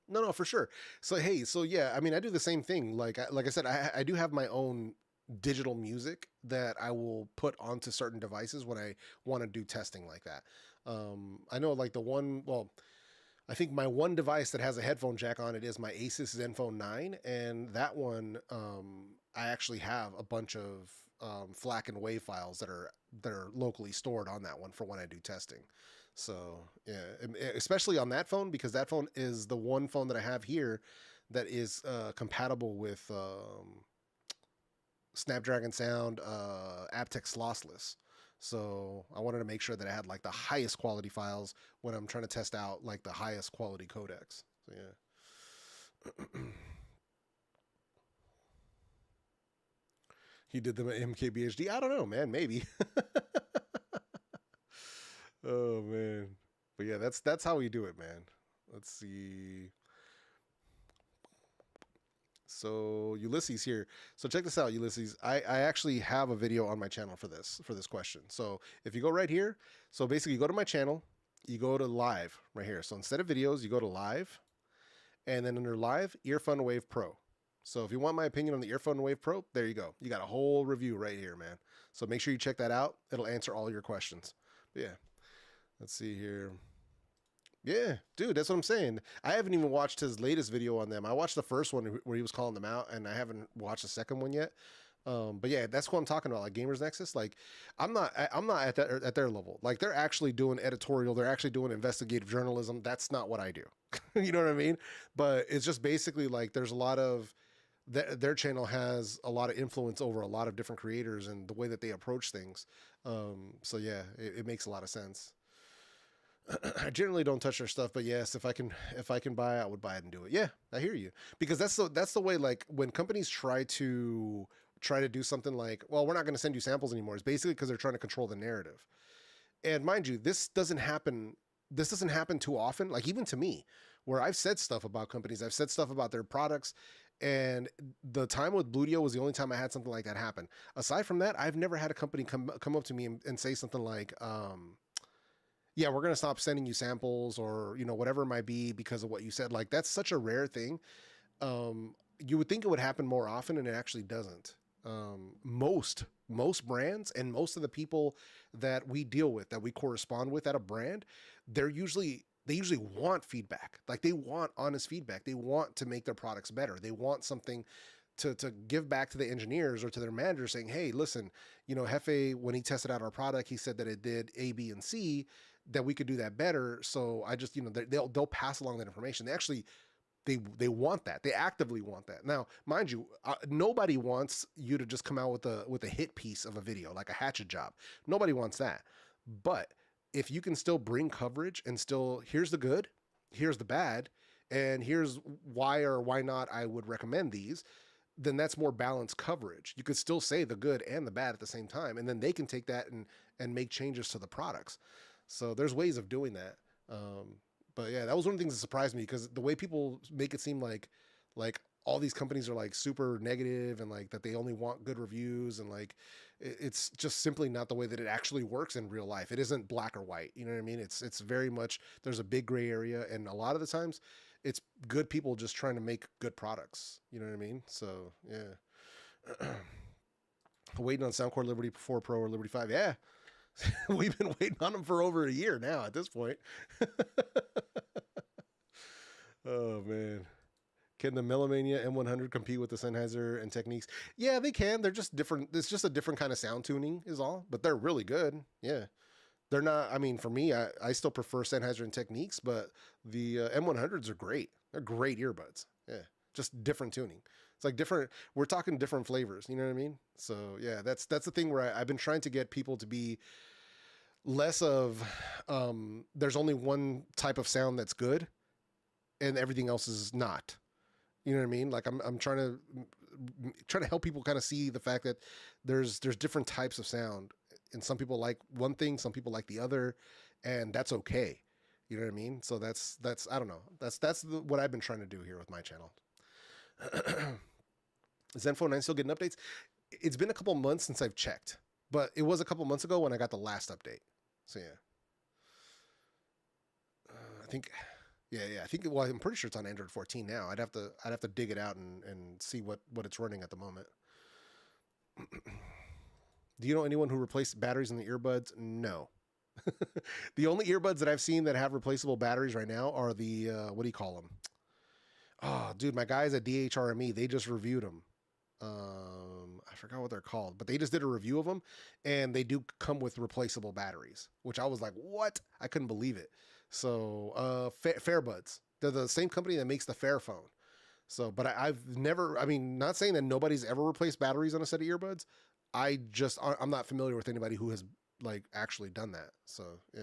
A: No, for sure. So, hey, so yeah, I mean, I do the same thing. Like I said, I do have my own digital music that I will put onto certain devices when I want to do testing like that. I know, like, I think my one device that has a headphone jack on it is my Asus Zenfone 9. And that one, I actually have a bunch of FLAC and WAV files that are locally stored on that one for when I do testing. So yeah, especially on that phone, because that phone is the one phone that I have here that is compatible with Snapdragon Sound, aptX lossless. So I wanted to make sure that I had like the highest quality files when I'm trying to test out like the highest quality codecs. So yeah. He did them at MKBHD. I don't know, man. Maybe. Oh man. But yeah, that's how we do it, man. Let's see. So Ulysses here. So check this out, Ulysses. I actually have a video on my channel for this question. So if you go right here, so basically you go to my channel, you go to live right here. So instead of videos, you go to live, and then under live, Earphone Wave Pro. So if you want my opinion on the Earphone Wave Pro, there you go. You got a whole review right here, man. So make sure you check that out. It'll answer all your questions. But yeah. Let's see here. Yeah, dude, that's what I'm saying. I haven't even watched his latest video on them. I watched the first one where he was calling them out, and I haven't watched the second one yet. But yeah, that's what I'm talking about. Like, Gamers Nexus, like, I'm not at their level. Like, they're actually doing editorial. They're actually doing investigative journalism. That's not what I do. You know what I mean? But it's just basically like there's a lot of their channel has a lot of influence over a lot of different creators and the way that they approach things. So yeah, it makes a lot of sense. I generally don't touch their stuff, but yes, if I can buy, I would buy it and do it. Yeah, I hear you, because that's the way. Like, when companies try to do something like, well, we're not going to send you samples anymore, it's basically because they're trying to control the narrative. And mind you, this doesn't happen too often. Like, even to me, where I've said stuff about companies, I've said stuff about their products, and the time with Bluetooth was the only time I had something like that happen. Aside from that, I've never had a company come up to me and say something like, yeah, we're going to stop sending you samples, or, whatever it might be because of what you said. Like, that's such a rare thing. you would think it would happen more often, and it actually doesn't. Most brands and most of the people that we deal with, that we correspond with at a brand, they usually want feedback. Like, they want honest feedback. They want to make their products better. They want something to give back to the engineers or to their manager, saying, hey, listen, JEFE, when he tested out our product, he said that it did A, B, and C, that we could do that better. So I just, they'll pass along that information. They actually, they want that. They actively want that. Now, mind you, nobody wants you to just come out with a hit piece of a video, like a hatchet job. Nobody wants that. But if you can still bring coverage and still, here's the good, here's the bad, and here's why or why not I would recommend these, then that's more balanced coverage. You could still say the good and the bad at the same time, and then they can take that and make changes to the products. So there's ways of doing that. But yeah, that was one of the things that surprised me, because the way people make it seem like all these companies are like super negative, and like that they only want good reviews, and like it's just simply not the way that it actually works in real life. It isn't black or white. You know what I mean? It's very much, there's a big gray area, and a lot of the times it's good people just trying to make good products. You know what I mean? So yeah. Waiting on Soundcore Liberty 4 Pro or Liberty 5. Yeah. We've been waiting on them for over a year now at this point. Oh man. Can the Melomania M100 compete with the Sennheiser and Techniques? Yeah, they can. They're just different. It's just a different kind of sound tuning is all, but they're really good. Yeah. They're not, I mean, for me, I still prefer Sennheiser and Techniques, but the M100s are great. They're great earbuds. Yeah. Just different tuning. It's like different, we're talking different flavors. You know what I mean? So yeah, that's the thing where I've been trying to get people to be less of, there's only one type of sound that's good and everything else is not. You know what I mean? Like I'm trying to help people kind of see the fact that there's different types of sound, and some people like one thing, some people like the other, and that's okay. You know what I mean? So that's I don't know. That's what I've been trying to do here with my channel. Zenfone 9 still getting updates? It's been a couple months since I've checked, but it was a couple months ago when I got the last update. So yeah, I think. Yeah, I think. Well, I'm pretty sure it's on Android 14 now. I'd have to dig it out and see what it's running at the moment. Do you know anyone who replaced batteries in the earbuds? No. The only earbuds that I've seen that have replaceable batteries right now are the what do you call them? Oh, dude, my guys at DHRME, they just reviewed them. I forgot what they're called, but they just did a review of them, and they do come with replaceable batteries, which I was like, what? I couldn't believe it. So, Fairbuds, they're the same company that makes the Fairphone. So, but I've never, I mean, not saying that nobody's ever replaced batteries on a set of earbuds. I'm not familiar with anybody who has like actually done that. So, yeah.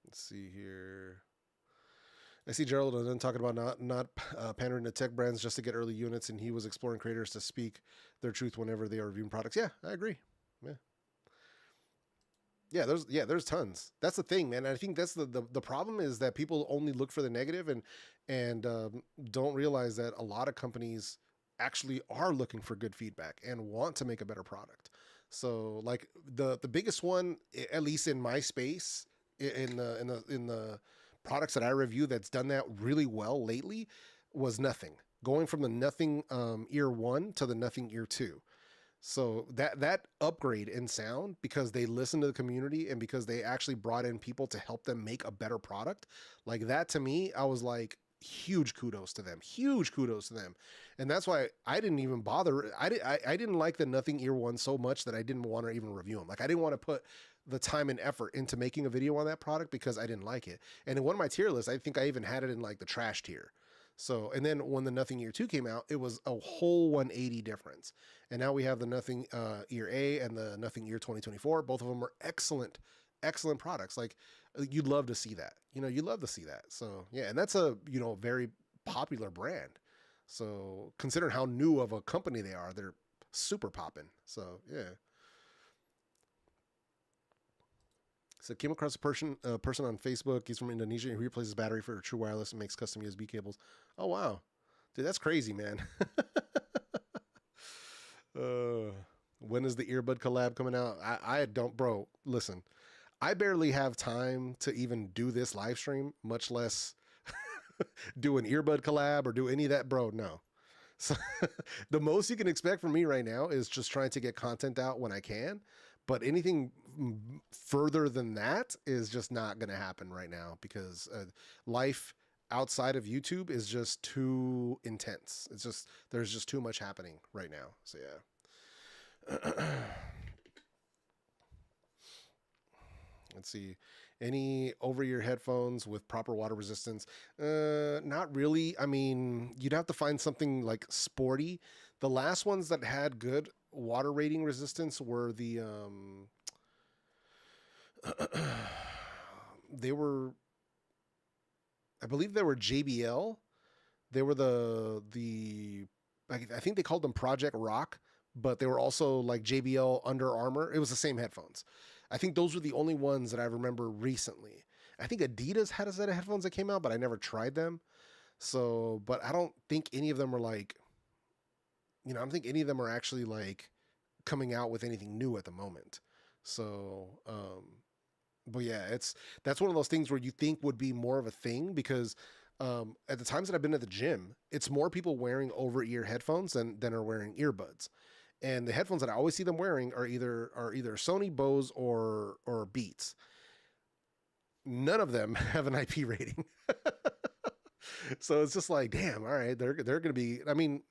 A: Let's see here. I see Gerald then talking about not pandering to tech brands just to get early units, and he was exploring creators to speak their truth whenever they are reviewing products. Yeah, I agree. Yeah, there's tons. That's the thing, man. I think that's the problem is that people only look for the negative and don't realize that a lot of companies actually are looking for good feedback and want to make a better product. So like the biggest one, at least in my space, in the products that I review that's done that really well lately, was Nothing. Going from the Nothing Ear 1 to the Nothing Ear 2. So that upgrade in sound, because they listened to the community and because they actually brought in people to help them make a better product, like that, to me, I was like, huge kudos to them. And that's why I didn't even bother. I didn't like the Nothing Ear 1 so much that I didn't want to even review them. Like, I didn't want to put the time and effort into making a video on that product because I didn't like it. And in one of my tier lists, I think I even had it in like the trash tier. So, and then when the Nothing Ear 2 came out, it was a whole 180 difference. And now we have the Nothing Ear A and the Nothing Ear 2024. Both of them are excellent products. Like, you'd love to see that. You'd love to see that. So, yeah, and that's a, very popular brand. So, considering how new of a company they are, they're super popping. So, yeah. So, came across a person on Facebook. He's from Indonesia. He replaces battery for a true wireless and makes custom USB cables. Oh, wow. Dude, that's crazy, man. When is the earbud collab coming out? I don't, bro, listen. I barely have time to even do this live stream, much less do an earbud collab or do any of that, bro. No. So the most you can expect from me right now is just trying to get content out when I can. But anything further than that is just not going to happen right now because life outside of YouTube is just too intense. It's just, there's just too much happening right now. So yeah. Let's see. Any over-ear headphones with proper water resistance? Not really. I mean, you'd have to find something like sporty. The last ones that had good water rating resistance were the they were, I believe they were JBL. They were I think they called them Project Rock, but they were also like JBL Under Armour. It was the same headphones. I think those were the only ones that I remember recently. I think Adidas had a set of headphones that came out, but I never tried them. So, but I don't think any of them are like, I don't think any of them are actually like coming out with anything new at the moment. So, but yeah, that's one of those things where you think would be more of a thing because at the times that I've been at the gym, it's more people wearing over-ear headphones than are wearing earbuds. And the headphones that I always see them wearing are either Sony, Bose, or Beats. None of them have an IP rating. So it's just like, damn, all right, they're going to be, I mean,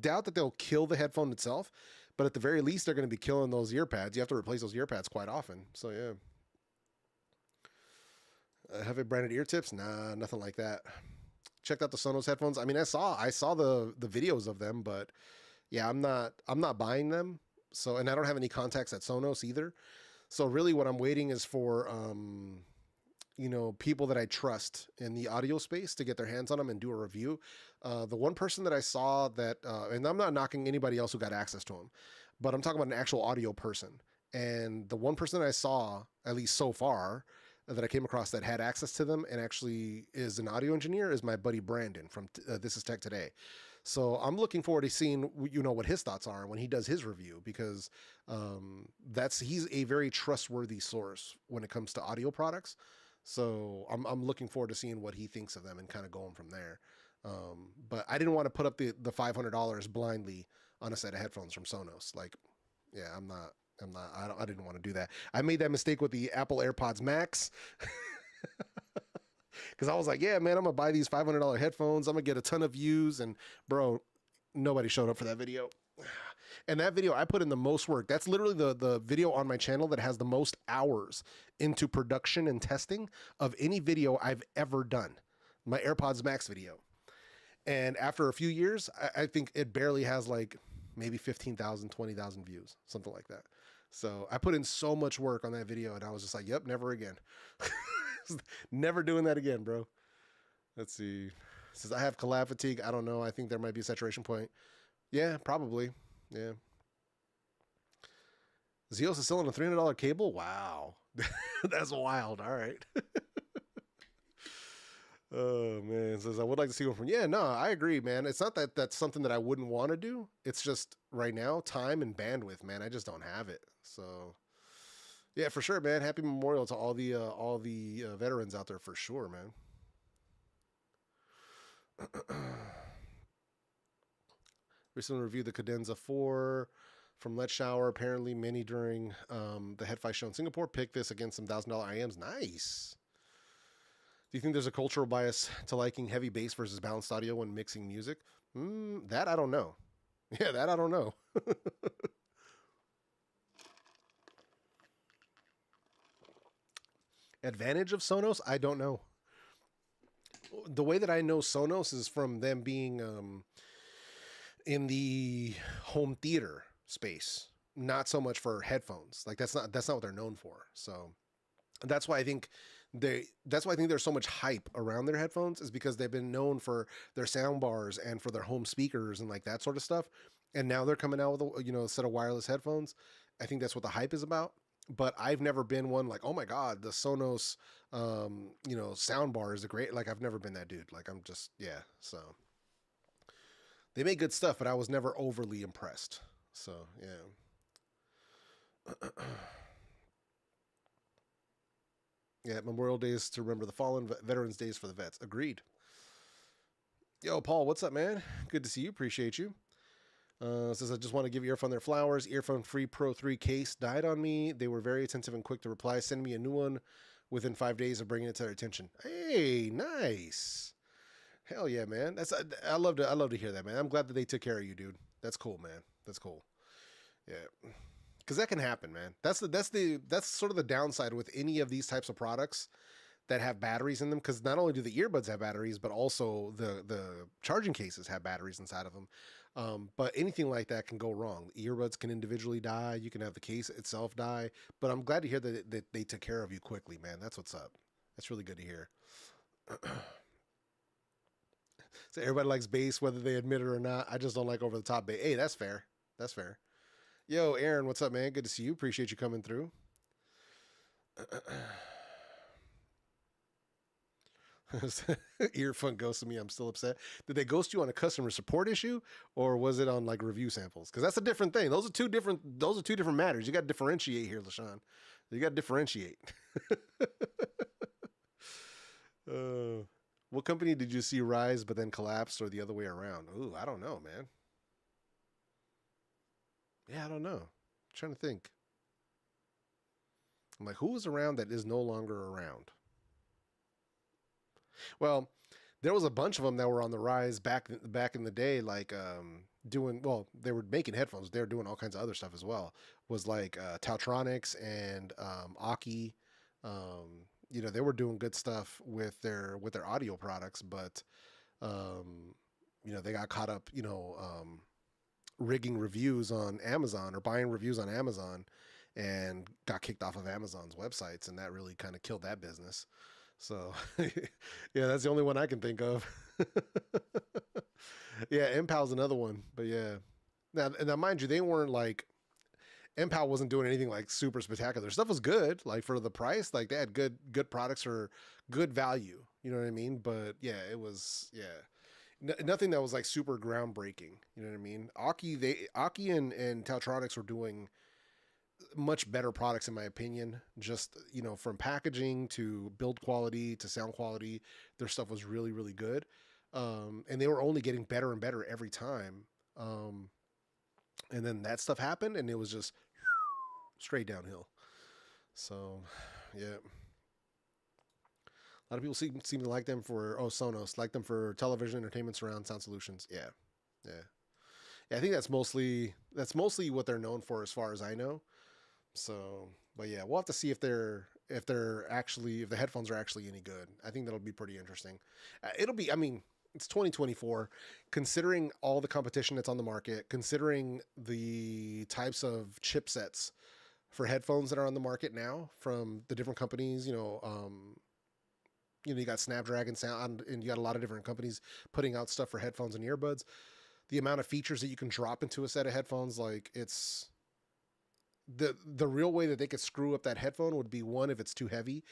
A: doubt that they'll kill the headphone itself, but at the very least, they're going to be killing those ear pads. You have to replace those ear pads quite often. So yeah. Have it branded ear tips? Nah, nothing like that. Checked out the Sonos headphones. I mean, I saw the videos of them, but yeah, I'm not buying them. So, and I don't have any contacts at Sonos either. So really what I'm waiting is for, people that I trust in the audio space to get their hands on them and do a review. The one person that I saw that, and I'm not knocking anybody else who got access to them, but I'm talking about an actual audio person. And the one person that I saw, at least so far, that I came across that had access to them and actually is an audio engineer is my buddy Brandon from This Is Tech Today. So I'm looking forward to seeing, what his thoughts are when he does his review, because he's a very trustworthy source when it comes to audio products. So I'm looking forward to seeing what he thinks of them and kind of going from there. But I didn't want to put up the $500 blindly on a set of headphones from Sonos. Like, yeah, I didn't want to do that. I made that mistake with the Apple AirPods Max. Because I was like, yeah, man, I'm going to buy these $500 headphones. I'm going to get a ton of views. And bro, nobody showed up for that video. And that video, I put in the most work. That's literally the video on my channel that has the most hours into production and testing of any video I've ever done. My AirPods Max video. And after a few years, I think it barely has like maybe 15,000, 20,000 views, something like that. So I put in so much work on that video and I was just like, yep, never again. Never doing that again, bro. Let's see. It says I have collab fatigue. I don't know. I think there might be a saturation point. Yeah, probably. Yeah. Zeos is selling a $300 cable? Wow. That's wild. All right. Oh, man. It says I would like to see one from. Yeah, no, I agree, man. It's not that that's something that I wouldn't want to do. It's just right now, time and bandwidth, man. I just don't have it. So, yeah, for sure, man. Happy Memorial to all the veterans out there for sure, man. Recently reviewed the Cadenza 4 from Let's Shower. Apparently, many during the HiFi show in Singapore picked this against some $1,000 IMs. Nice. Do you think there's a cultural bias to liking heavy bass versus balanced audio when mixing music? That I don't know. Yeah, that I don't know. Advantage of Sonos? I don't know. The way that I know Sonos is from them being in the home theater space, not so much for headphones. Like that's not what they're known for. So that's why I think there's so much hype around their headphones, is because they've been known for their sound bars and for their home speakers and like that sort of stuff. And now they're coming out with a set of wireless headphones. I think that's what the hype is about. But I've never been one like, oh my God, the Sonos, sound bar is a great, like I've never been that dude. Like I'm just, yeah. So they make good stuff, but I was never overly impressed. So, yeah. Yeah, Memorial Day is to remember the fallen. Veterans Day is for the vets. Agreed. Yo, Paul, what's up, man? Good to see you. Appreciate you. Says I just want to give Earphone their flowers. Earphone Free Pro 3 case died on me. They were very attentive and quick to reply. Send me a new one within 5 days of bringing it to their attention. Hey, nice. Hell yeah, man. I love to hear that, man. I'm glad that they took care of you, dude. That's cool, man. That's cool. Yeah. Because that can happen, man. That's sort of the downside with any of these types of products that have batteries in them. Because not only do the earbuds have batteries, but also the charging cases have batteries inside of them. But anything like that can go wrong. The earbuds can individually die. You can have the case itself die. But I'm glad to hear that they took care of you quickly, man. That's what's up. That's really good to hear. So everybody likes bass, whether they admit it or not. I just don't like over the top bass. Hey, that's fair. That's fair. Yo, Aaron, what's up, man? Good to see you. Appreciate you coming through. Earphone ghosted me. I'm still upset. Did they ghost you on a customer support issue, or was it on like review samples? Because that's a different thing. Those are two different matters. You got to differentiate here, LaShawn. You got to differentiate. What company did you see rise but then collapse, or the other way around? Ooh, I don't know, man. Yeah, I don't know. I'm trying to think. I'm like, who was around that is no longer around? Well, there was a bunch of them that were on the rise back in the day, like doing well. They were making headphones. They were doing all kinds of other stuff as well. Was like Tautronics and Aki. They were doing good stuff with their audio products, but they got caught up, rigging reviews on Amazon or buying reviews on Amazon, and got kicked off of Amazon's websites, and that really kind of killed that business. So, yeah, that's the only one I can think of. Yeah, Impal's another one, but yeah. Now, mind you, they weren't like Impal wasn't doing anything like super spectacular. Stuff was good, like for the price. Like they had good products for good value. You know what I mean? But yeah, it was nothing that was like super groundbreaking. You know what I mean? Aki and Teltronics were doing much better products in my opinion. Just from packaging to build quality to sound quality, their stuff was really really good, and they were only getting better and better every time. And then that stuff happened, and it was just straight downhill. So, yeah. A lot of people seem to like them for Sonos, like them for television, entertainment, surround sound solutions. Yeah, yeah, yeah. I think that's mostly what they're known for, as far as I know. So, but yeah, we'll have to see if if the headphones are actually any good. I think that'll be pretty interesting. It'll be. I mean, it's 2024. Considering all the competition that's on the market, considering the types of chipsets for headphones that are on the market now from the different companies, you got Snapdragon Sound, and you got a lot of different companies putting out stuff for headphones and earbuds. The amount of features that you can drop into a set of headphones, like it's the real way that they could screw up that headphone would be, one, if it's too heavy,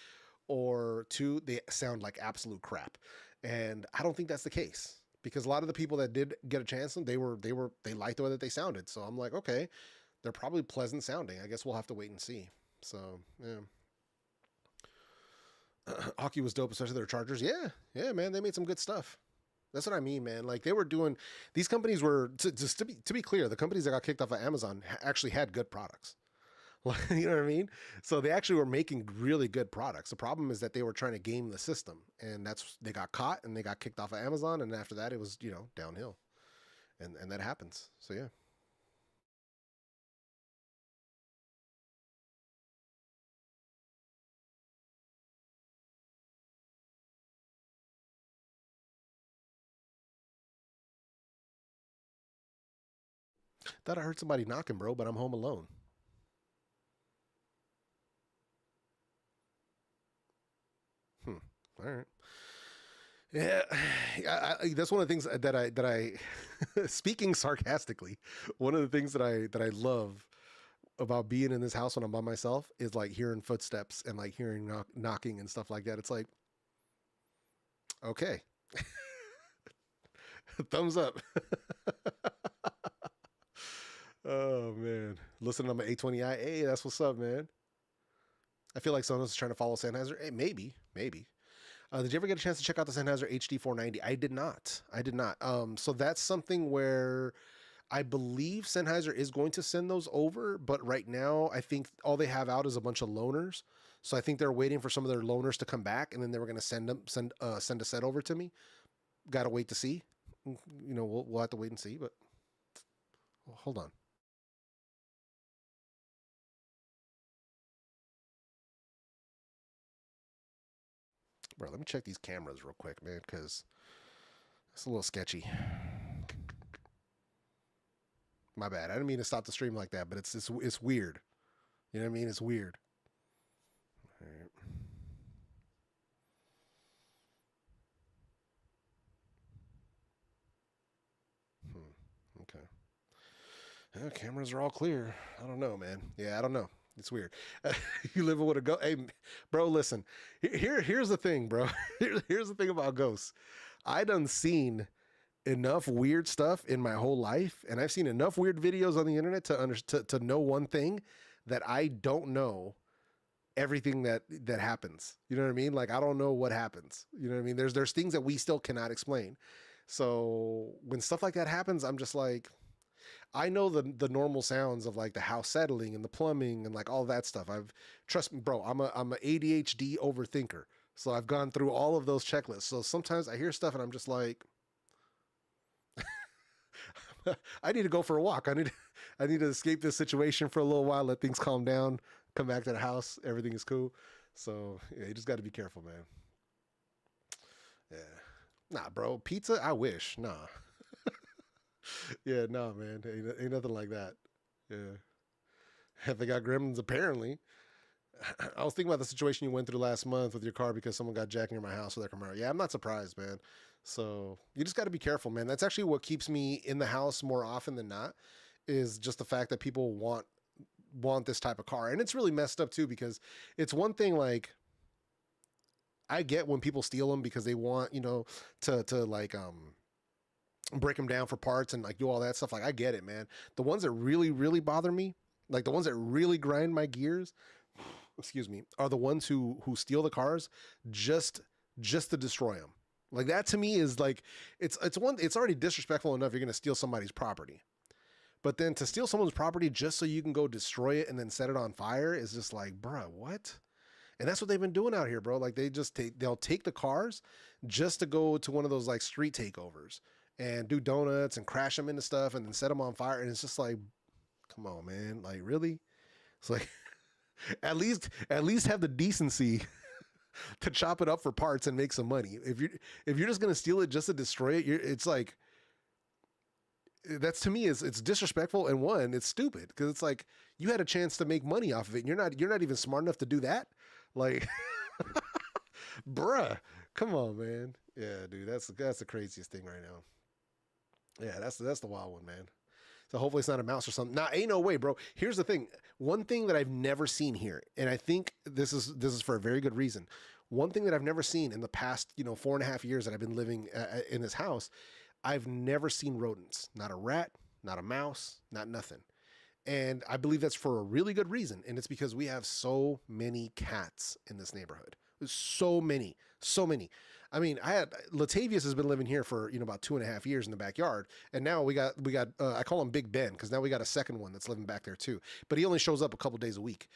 A: or two, they sound like absolute crap. And I don't think that's the case, because a lot of the people that did get a chance, they liked the way that they sounded. So I'm like, okay, they're probably pleasant sounding. I guess we'll have to wait and see. So yeah. Aki was dope, especially their chargers. Yeah, man, they made some good stuff. That's what I mean, man. Like they were doing, these companies were just to be clear, the companies that got kicked off of Amazon actually had good products. You know what I mean? So they actually were making really good products. The problem is that they were trying to game the system, and they got caught and they got kicked off of Amazon. And after that, it was downhill, and that happens. So yeah. Thought I heard somebody knocking, bro, but I'm home alone. Hmm. All right. Yeah, that's one of the things that I speaking sarcastically, one of the things that I love about being in this house when I'm by myself is like hearing footsteps and like hearing knocking and stuff like that. It's like, okay, thumbs up. Oh man, listening on my A20i. Hey, that's what's up, man. I feel like Sonos is trying to follow Sennheiser. Hey, maybe, maybe. Did you ever get a chance to check out the Sennheiser HD490? I did not. I did not. So that's something where I believe Sennheiser is going to send those over, but right now I think all they have out is a bunch of loaners. So I think they're waiting for some of their loaners to come back, and then they were going to send a set over to me. Got to wait to see. You know, we'll have to wait and see. But hold on. Bro, let me check these cameras real quick, man, because it's a little sketchy. My bad. I didn't mean to stop the stream like that, but it's weird. You know what I mean? It's weird. All right. Okay. Cameras are all clear. I don't know, man. Yeah, I don't know. It's weird. You live with a ghost. Hey, bro, listen. Here's the thing, bro. Here's the thing about ghosts. I done seen enough weird stuff in my whole life, and I've seen enough weird videos on the internet to know one thing, that I don't know everything that happens. You know what I mean? Like, I don't know what happens. You know what I mean? There's things that we still cannot explain. So when stuff like that happens, I'm just like, I know the normal sounds of like the house settling and the plumbing and like all that stuff. Trust me, bro, I'm a ADHD overthinker. So I've gone through all of those checklists. So sometimes I hear stuff and I'm just like, I need to go for a walk. I need to escape this situation for a little while, let things calm down, come back to the house, everything is cool. So yeah, you just got to be careful, man. Yeah. Nah, bro, pizza, I wish. Nah. Yeah, no, man. Ain't nothing like that. Yeah. Have they got gremlins? Apparently. I was thinking about the situation you went through last month with your car because someone got jacked near my house with their Camaro. Yeah, I'm not surprised, man. So you just got to be careful, man. That's actually what keeps me in the house more often than not, is just the fact that people want this type of car. And it's really messed up too, because it's one thing, like, I get when people steal them because they want, to like, break them down for parts and like do all that stuff. Like, I get it, man. The ones that really, really bother me, like the ones that really grind my gears, excuse me, are the ones who steal the cars just to destroy them. Like, that to me is like, it's already disrespectful enough you're going to steal somebody's property. But then to steal someone's property just so you can go destroy it and then set it on fire is just like, bruh, what? And that's what they've been doing out here, bro. Like, they'll take the cars just to go to one of those like street takeovers and do donuts and crash them into stuff and then set them on fire. And it's just like, come on, man. Like, really? It's like, at least have the decency to chop it up for parts and make some money. If you're just going to steal it just to destroy it, it's like, that's, to me, it's disrespectful, and one, it's stupid, because it's like, you had a chance to make money off of it and you're not even smart enough to do that. Like, bruh, come on, man. Yeah, dude, that's the craziest thing right now. Yeah, that's the wild one, man. So hopefully it's not a mouse or something. Nah, ain't no way, bro. Here's the thing. One thing that I've never seen here, and I think this is for a very good reason. One thing that I've never seen in the past, 4.5 years that I've been living in this house, I've never seen rodents. Not a rat, not a mouse, not nothing. And I believe that's for a really good reason. And it's because we have so many cats in this neighborhood. There's so many. I mean, Latavius has been living here for, about 2.5 years in the backyard. And now we got I call him Big Ben, because now we got a second one that's living back there too. But he only shows up a couple days a week.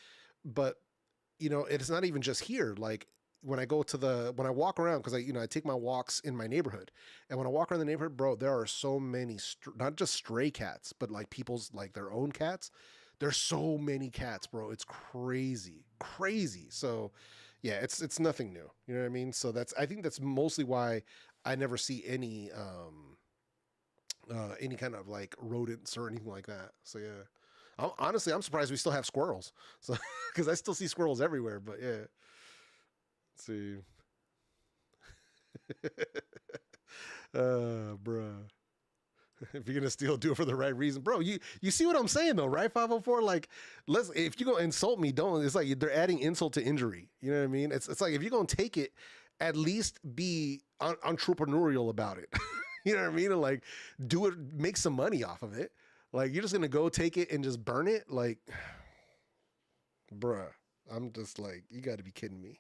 A: But, it's not even just here. Like, when I walk around, because I take my walks in my neighborhood, and when I walk around the neighborhood, bro, there are so many, not just stray cats, but like people's, like their own cats. There's so many cats, bro. It's crazy. So yeah, it's nothing new. You know what I mean? So I think that's mostly why I never see any kind of like rodents or anything like that. So yeah, honestly, I'm surprised we still have squirrels. So, because I still see squirrels everywhere, but yeah. Let's see. Bruh. If you're gonna steal, do it for the right reason, bro. You see what I'm saying though, right? 504. Like, if you go insult me, don't. It's like they're adding insult to injury. You know what I mean? It's like, if you're gonna take it, at least be entrepreneurial about it. You know what I mean? And like, do it, make some money off of it. Like, you're just gonna go take it and just burn it, like, bruh. I'm just like, you got to be kidding me.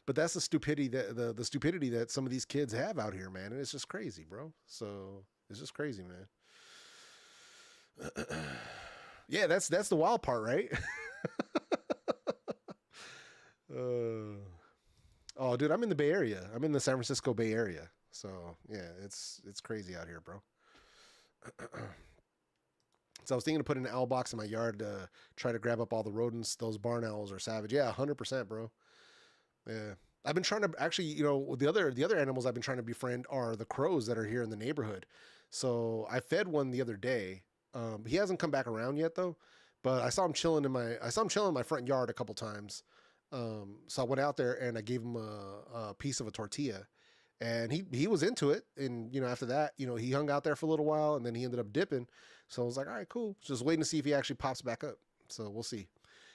A: But that's the stupidity that the stupidity that some of these kids have out here, man, and it's just crazy, bro. So it's just crazy, man. Yeah, that's the wild part, right? Oh, dude, I'm in the Bay Area. I'm in the San Francisco Bay Area. So yeah, it's crazy out here, bro. So I was thinking to put an owl box in my yard to try to grab up all the rodents. Those barn owls are savage. Yeah, 100%, bro. Yeah. I've been trying to actually, the other animals I've been trying to befriend are the crows that are here in the neighborhood. So I fed one the other day. He hasn't come back around yet though, but I saw him chilling in my front yard a couple times. So I went out there and I gave him a piece of a tortilla, and he was into it. And after that, he hung out there for a little while, and then he ended up dipping. So I was like, all right, cool. Just waiting to see if he actually pops back up. So we'll see.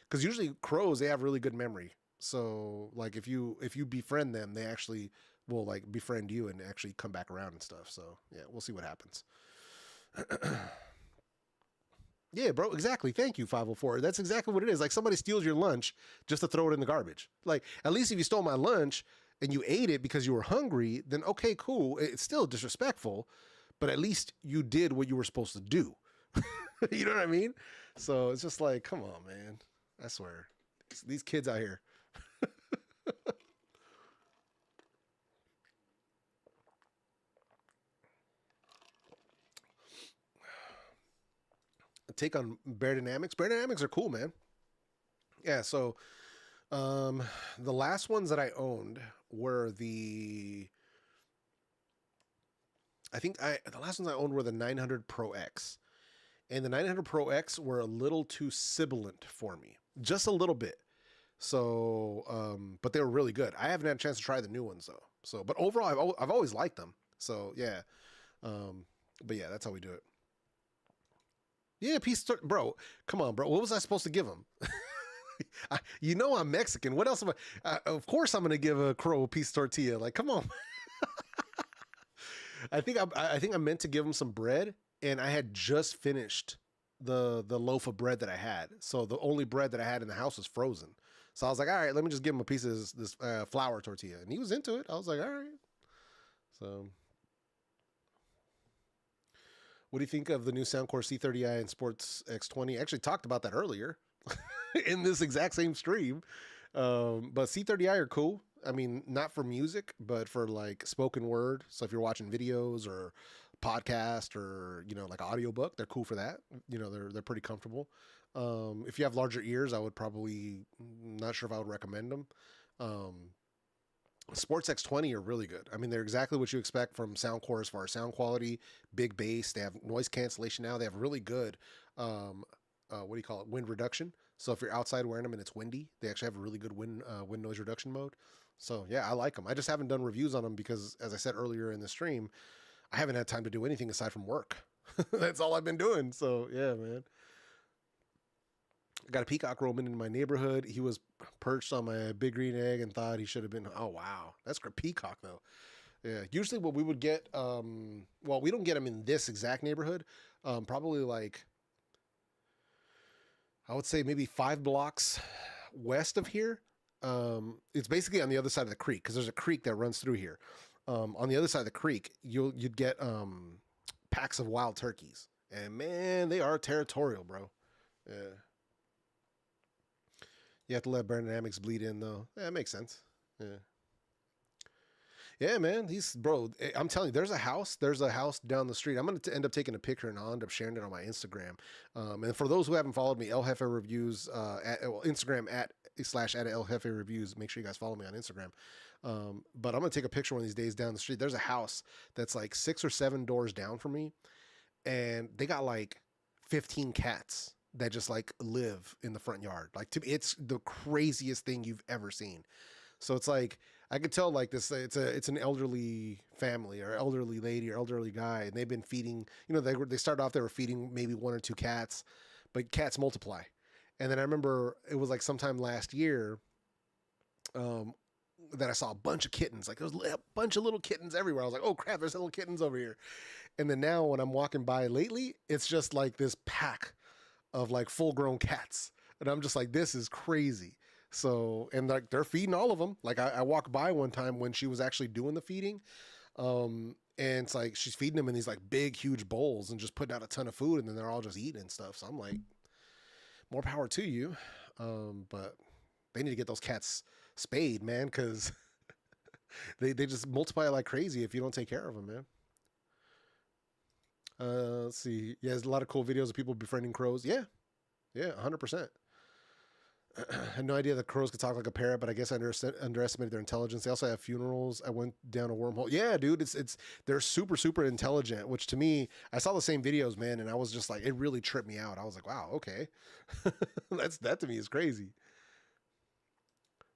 A: Because usually crows, they have really good memory. So like if you befriend them, they actually will like befriend you and actually come back around and stuff. So yeah, we'll see what happens. Yeah, bro, exactly. Thank you, 504. That's exactly what it is. Like somebody steals your lunch just to throw it in the garbage. Like at least if you stole my lunch and you ate it because you were hungry, then okay, cool. It's still disrespectful, but at least you did what you were supposed to do. You know what I mean? So it's just like, come on, man. I swear. These kids out here. Take on Bear Dynamics. Bear Dynamics are cool, man. Yeah, so the last ones that I owned were the last ones I owned were the 900 Pro X. And the 900 Pro X were a little too sibilant for me. Just a little bit. So, but they were really good. I haven't had a chance to try the new ones though. So, but overall, I've always liked them. So yeah. But yeah, that's how we do it. Yeah, bro. Come on, bro. What was I supposed to give him? I'm Mexican. What else am I? Of course, I'm gonna give a crow a piece of tortilla. Like, come on. I think I meant to give him some bread, and I had just finished the loaf of bread that I had. So the only bread that I had in the house was frozen. So I was like, all right, let me just give him a piece of this flour tortilla, and he was into it. I was like, all right. So. What do you think of the new Soundcore C30i and Sports X20? I actually talked about that earlier in this exact same stream. But C30i are cool. I mean, not for music, but for like spoken word. So if you're watching videos or podcast or, like an audiobook, they're cool for that. They're pretty comfortable. If you have larger ears, I would probably, not sure if I would recommend them. Sports X20 are really good. I mean, they're exactly what you expect from Soundcore as far as sound quality, big bass. They have noise cancellation now. They have really good, wind reduction. So if you're outside wearing them and it's windy, they actually have a really good wind noise reduction mode. So yeah, I like them. I just haven't done reviews on them because, as I said earlier in the stream, I haven't had time to do anything aside from work. That's all I've been doing. So yeah, man. I got a peacock roaming in my neighborhood. He was perched on my big green egg and thought he should have been. Oh, wow. That's great. Peacock, though. Yeah. Usually what we would get, we don't get them in this exact neighborhood. Probably like, I would say maybe 5 blocks west of here. It's basically on the other side of the creek because there's a creek that runs through here. On the other side of the creek, you'd get packs of wild turkeys. And, man, they are territorial, bro. Yeah. You have to let Bear Dynamics bleed in, though. Yeah, it makes sense. Yeah. Yeah, man. I'm telling you, there's a house down the street. I'm going to end up taking a picture and I'll end up sharing it on my Instagram. And for those who haven't followed me, ELJEFEREVIEWS, Instagram /at ELJEFEREVIEWS. Make sure you guys follow me on Instagram. But I'm going to take a picture one of these days down the street. There's a house that's like 6 or 7 doors down from me. And they got like 15 cats that just like live in the front yard. Like, to me, it's the craziest thing you've ever seen. So it's like, I could tell like this, it's an elderly family or elderly lady or elderly guy. And they've been feeding, they started off, they were feeding maybe 1 or 2 cats, but cats multiply. And then I remember it was like sometime last year, that I saw a bunch of kittens. Like there was a bunch of little kittens everywhere. I was like, oh crap, there's little kittens over here. And then now when I'm walking by lately, it's just like this pack of like full grown cats. And I'm just like, this is crazy. So, and like they're feeding all of them. Like I walked by one time when she was actually doing the feeding. And it's like she's feeding them in these like big, huge bowls and just putting out a ton of food, and then they're all just eating and stuff. So I'm like, more power to you. But they need to get those cats spayed, man, because they just multiply like crazy if you don't take care of them, man. Let's see. Yeah, there's a lot of cool videos of people befriending crows. Yeah, yeah, 100%. I had no idea that crows could talk like a parrot, but I guess I underestimated their intelligence. They also have funerals. I went down a wormhole. Yeah, dude, it's they're super super intelligent. Which to me, I saw the same videos, man, and I was just like, it really tripped me out. I was like, wow, okay, that to me is crazy.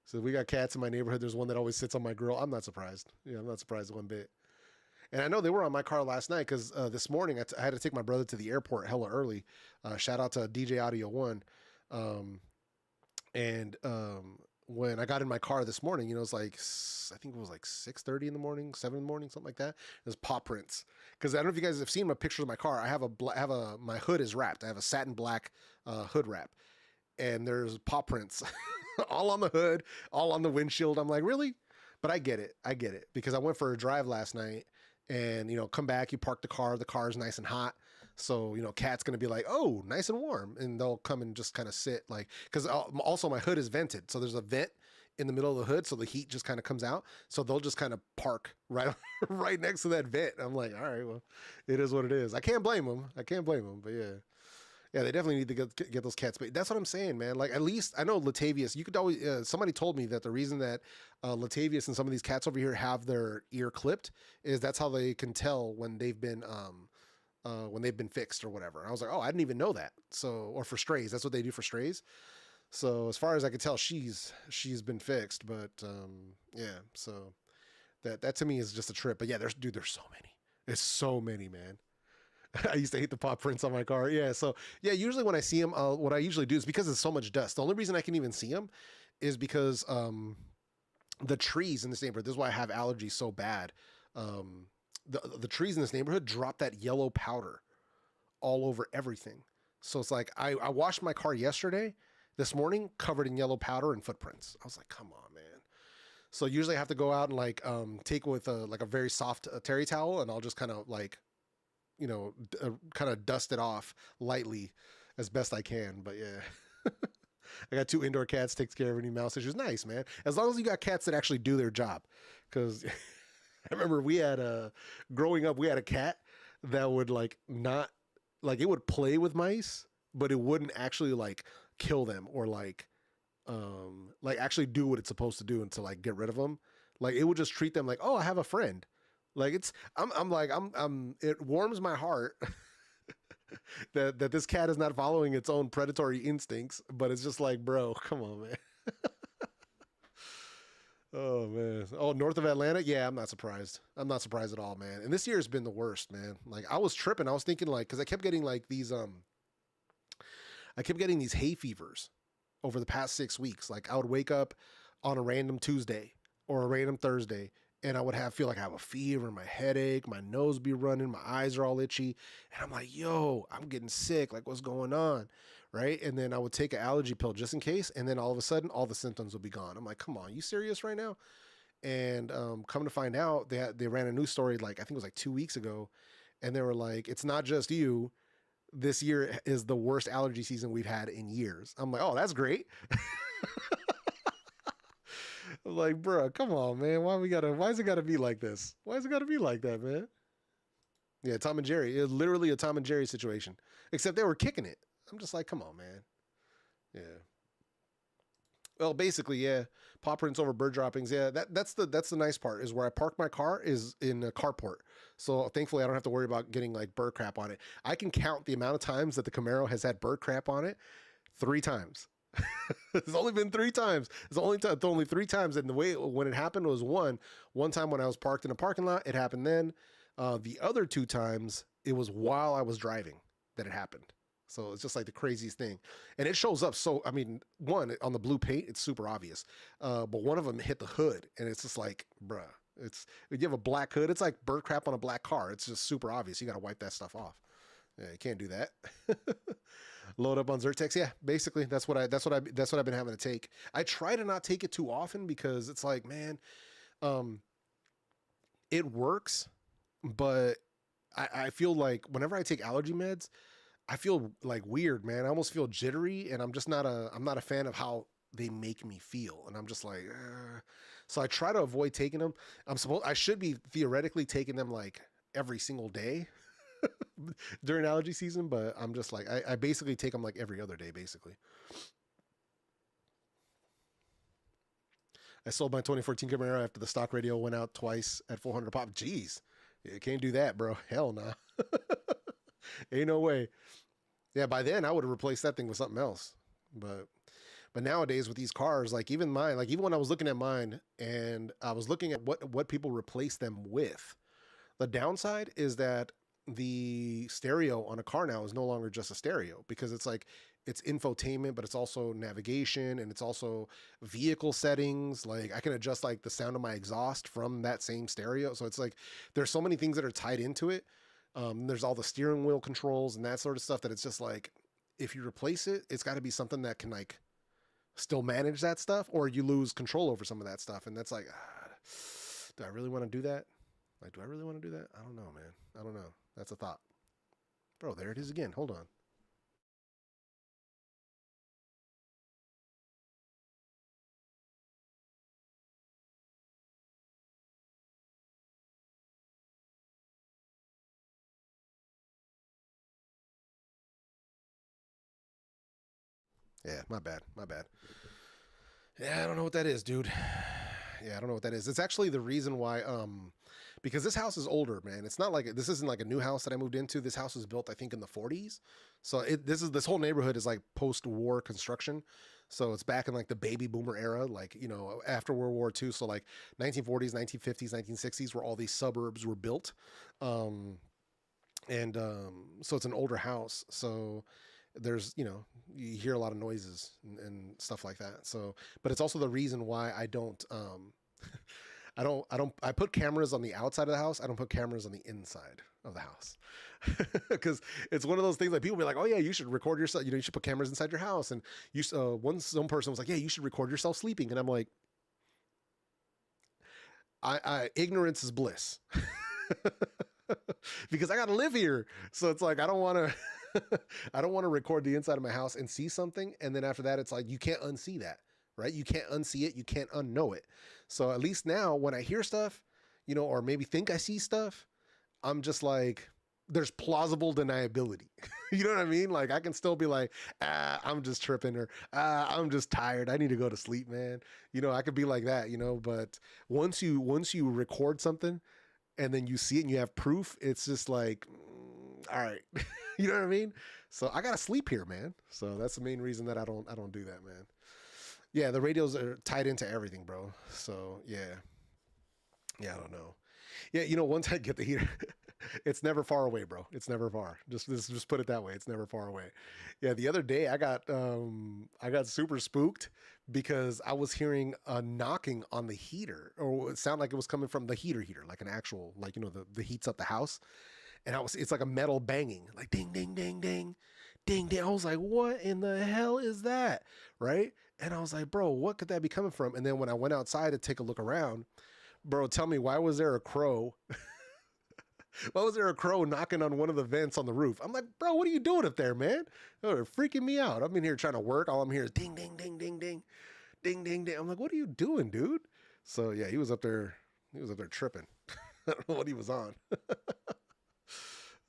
A: So we got cats in my neighborhood. There's one that always sits on my grill. I'm not surprised. Yeah, I'm not surprised one bit. And I know they were on my car last night because this morning I had to take my brother to the airport hella early. Shout out to DJ Audio One. And when I got in my car this morning, it was like, I think it was like 6:30 in the morning, 7 in the morning, something like that. There's paw prints. Because I don't know if you guys have seen my pictures of my car. My hood is wrapped. I have a satin black hood wrap. And there's paw prints all on the hood, all on the windshield. I'm like, really? But I get it. Because I went for a drive last night and, come back, you park the car's nice and hot. So, cat's going to be like, oh, nice and warm. And they'll come and just kind of sit like, because also my hood is vented. So there's a vent in the middle of the hood. So the heat just kind of comes out. So they'll just kind of park right, right next to that vent. I'm like, all right, well, it is what it is. I can't blame them. But yeah. Yeah, they definitely need to get those cats. But that's what I'm saying, man. Like, at least I know Latavius, you could always, somebody told me that the reason that Latavius and some of these cats over here have their ear clipped is that's how they can tell when they've been fixed or whatever. And I was like, oh, I didn't even know that. So, or for strays, that's what they do for strays. So as far as I could tell, she's been fixed, but yeah. So that to me is just a trip. But yeah, there's so many. There's so many, man. I used to hate the paw prints on my car. Yeah. So yeah, usually when I see them, what I usually do is because there's so much dust. The only reason I can even see them is because the trees in this neighborhood. This is why I have allergies so bad. The trees in this neighborhood drop that yellow powder all over everything. So it's like I washed my car this morning, covered in yellow powder and footprints. I was like, come on, man. So usually I have to go out and like take with a very soft terry towel, and I'll just kind of like, kind of dust it off lightly as best I can. But yeah, I got 2 indoor cats, takes care of any mouse issues. Nice, man. As long as you got cats that actually do their job. Because I remember growing up, we had a cat that would it would play with mice, but it wouldn't actually like kill them or like actually do what it's supposed to do and to like get rid of them. Like it would just treat them like, oh, I have a friend. Like it warms my heart that this cat is not following its own predatory instincts, but it's just like, bro, come on, man. Oh man. Oh, north of Atlanta? Yeah, I'm not surprised. I'm not surprised at all, man. And this year has been the worst, man. Like I was tripping. I was thinking like, cause I kept getting like these hay fevers over the past 6 weeks. Like I would wake up on a random Tuesday or a random Thursday, and I would feel like I have a fever, my headache, my nose be running, my eyes are all itchy. And I'm like, yo, I'm getting sick. Like, what's going on? Right. And then I would take an allergy pill just in case. And then all of a sudden, all the symptoms would be gone. I'm like, come on, you serious right now? And come to find out, they ran a news story, like, I think it was like 2 weeks ago. And they were like, it's not just you. This year is the worst allergy season we've had in years. I'm like, oh, that's great. I'm like, bro, come on, man. Why is it gotta be like this? Why is it gotta be like that, man? Yeah, Tom and Jerry. It was literally a Tom and Jerry situation. Except they were kicking it. I'm just like, come on, man. Yeah. Well, basically, yeah. Paw prints over bird droppings. Yeah, that's the nice part is where I park my car is in a carport. So thankfully I don't have to worry about getting like bird crap on it. I can count the amount of times that the Camaro has had bird crap on it 3 times. It's only been 3 times. It's only 3 times. And the way when it happened was one time when I was parked in a parking lot, it happened then. The other 2 times, it was while I was driving that it happened. So it's just like the craziest thing. And it shows up. So, I mean, one, on the blue paint, it's super obvious. But one of them hit the hood, and it's just like, bruh, if you have a black hood, it's like bird crap on a black car. It's just super obvious. You got to wipe that stuff off. Yeah, you can't do that. Load up on Zyrtex. Yeah, basically that's what I've been having to take. I try to not take it too often because it's like, man, um, it works, but I feel like whenever I take allergy meds, I feel like weird, man. I almost feel jittery, and I'm not a fan of how they make me feel, and I'm just like, so I try to avoid taking them. I should be theoretically taking them like every single day during allergy season, but I'm just like, I basically take them like every other day, basically. I sold my 2014 Camaro after the stock radio went out twice at 400 pop. Jeez, you can't do that, bro. Hell no. Nah. Ain't no way. Yeah, by then I would have replaced that thing with something else. But nowadays with these cars, like even mine, like even when I was looking at mine and I was looking at what people replace them with, the downside is that the stereo on a car now is no longer just a stereo because it's like it's infotainment, but it's also navigation and it's also vehicle settings. Like I can adjust like the sound of my exhaust from that same stereo. So it's like there's so many things that are tied into it. There's all the steering wheel controls and that sort of stuff that it's just like if you replace it, it's got to be something that can like still manage that stuff, or you lose control over some of that stuff. And that's like, do I really want to do that? Like, do I really want to do that? I don't know, man. I don't know. That's a thought. Bro, there it is again. Hold on. Yeah, my bad. My bad. Yeah, I don't know what that is, dude. Yeah, I don't know what that is. It's actually the reason why because this house is older, man. It's not like this isn't like a new house that I moved into. This house was built I think in the 40s. So this whole neighborhood is like post-war construction. So it's back in like the baby boomer era, like, you know, after World War II. So like 1940s, 1950s, 1960s where all these suburbs were built. Um so it's an older house. So there's, you know, you hear a lot of noises and stuff like that. So, but it's also the reason why I don't I put cameras on the outside of the house. I don't put cameras on the inside of the house. Because it's one of those things like people be like, oh yeah, you should record yourself, you know, you should put cameras inside your house. And you some person was like, yeah, you should record yourself sleeping. And I'm like, I ignorance is bliss. Because I got to live here. So it's like I don't want to I don't want to record the inside of my house and see something and then after that it's like you can't unsee that, right? You can't unsee it, you can't unknow it. So at least now when I hear stuff, you know, or maybe think I see stuff, I'm just like there's plausible deniability. You know what I mean? Like I can still be like, I'm just tripping or I'm just tired. I need to go to sleep, man. You know, I could be like that, you know, but once you record something and then you see it and you have proof, it's just like, all right, you know what I mean? So I gotta sleep here, man. So that's the main reason that I don't do that, man. Yeah, the radios are tied into everything, bro. So yeah, I don't know. Yeah, you know, once I get the heater, it's never far away, bro. It's never far. Just put it that way. It's never far away. Yeah, the other day I got super spooked because I was hearing a knocking on the heater, or it sounded like it was coming from the heater, like an actual, like, you know, the heats up the house. And it's like a metal banging, like ding ding ding ding ding ding. I was like, what in the hell is that? Right? And I was like, bro, what could that be coming from? And then when I went outside to take a look around, bro, tell me, why was there a crow? Why was there a crow knocking on one of the vents on the roof? I'm like, bro, what are you doing up there, man? Oh, they're freaking me out. I'm in here trying to work. All I'm hearing is ding, ding, ding, ding, ding, ding, ding, ding. I'm like, what are you doing, dude? So yeah, he was up there. He was up there tripping. I don't know what he was on.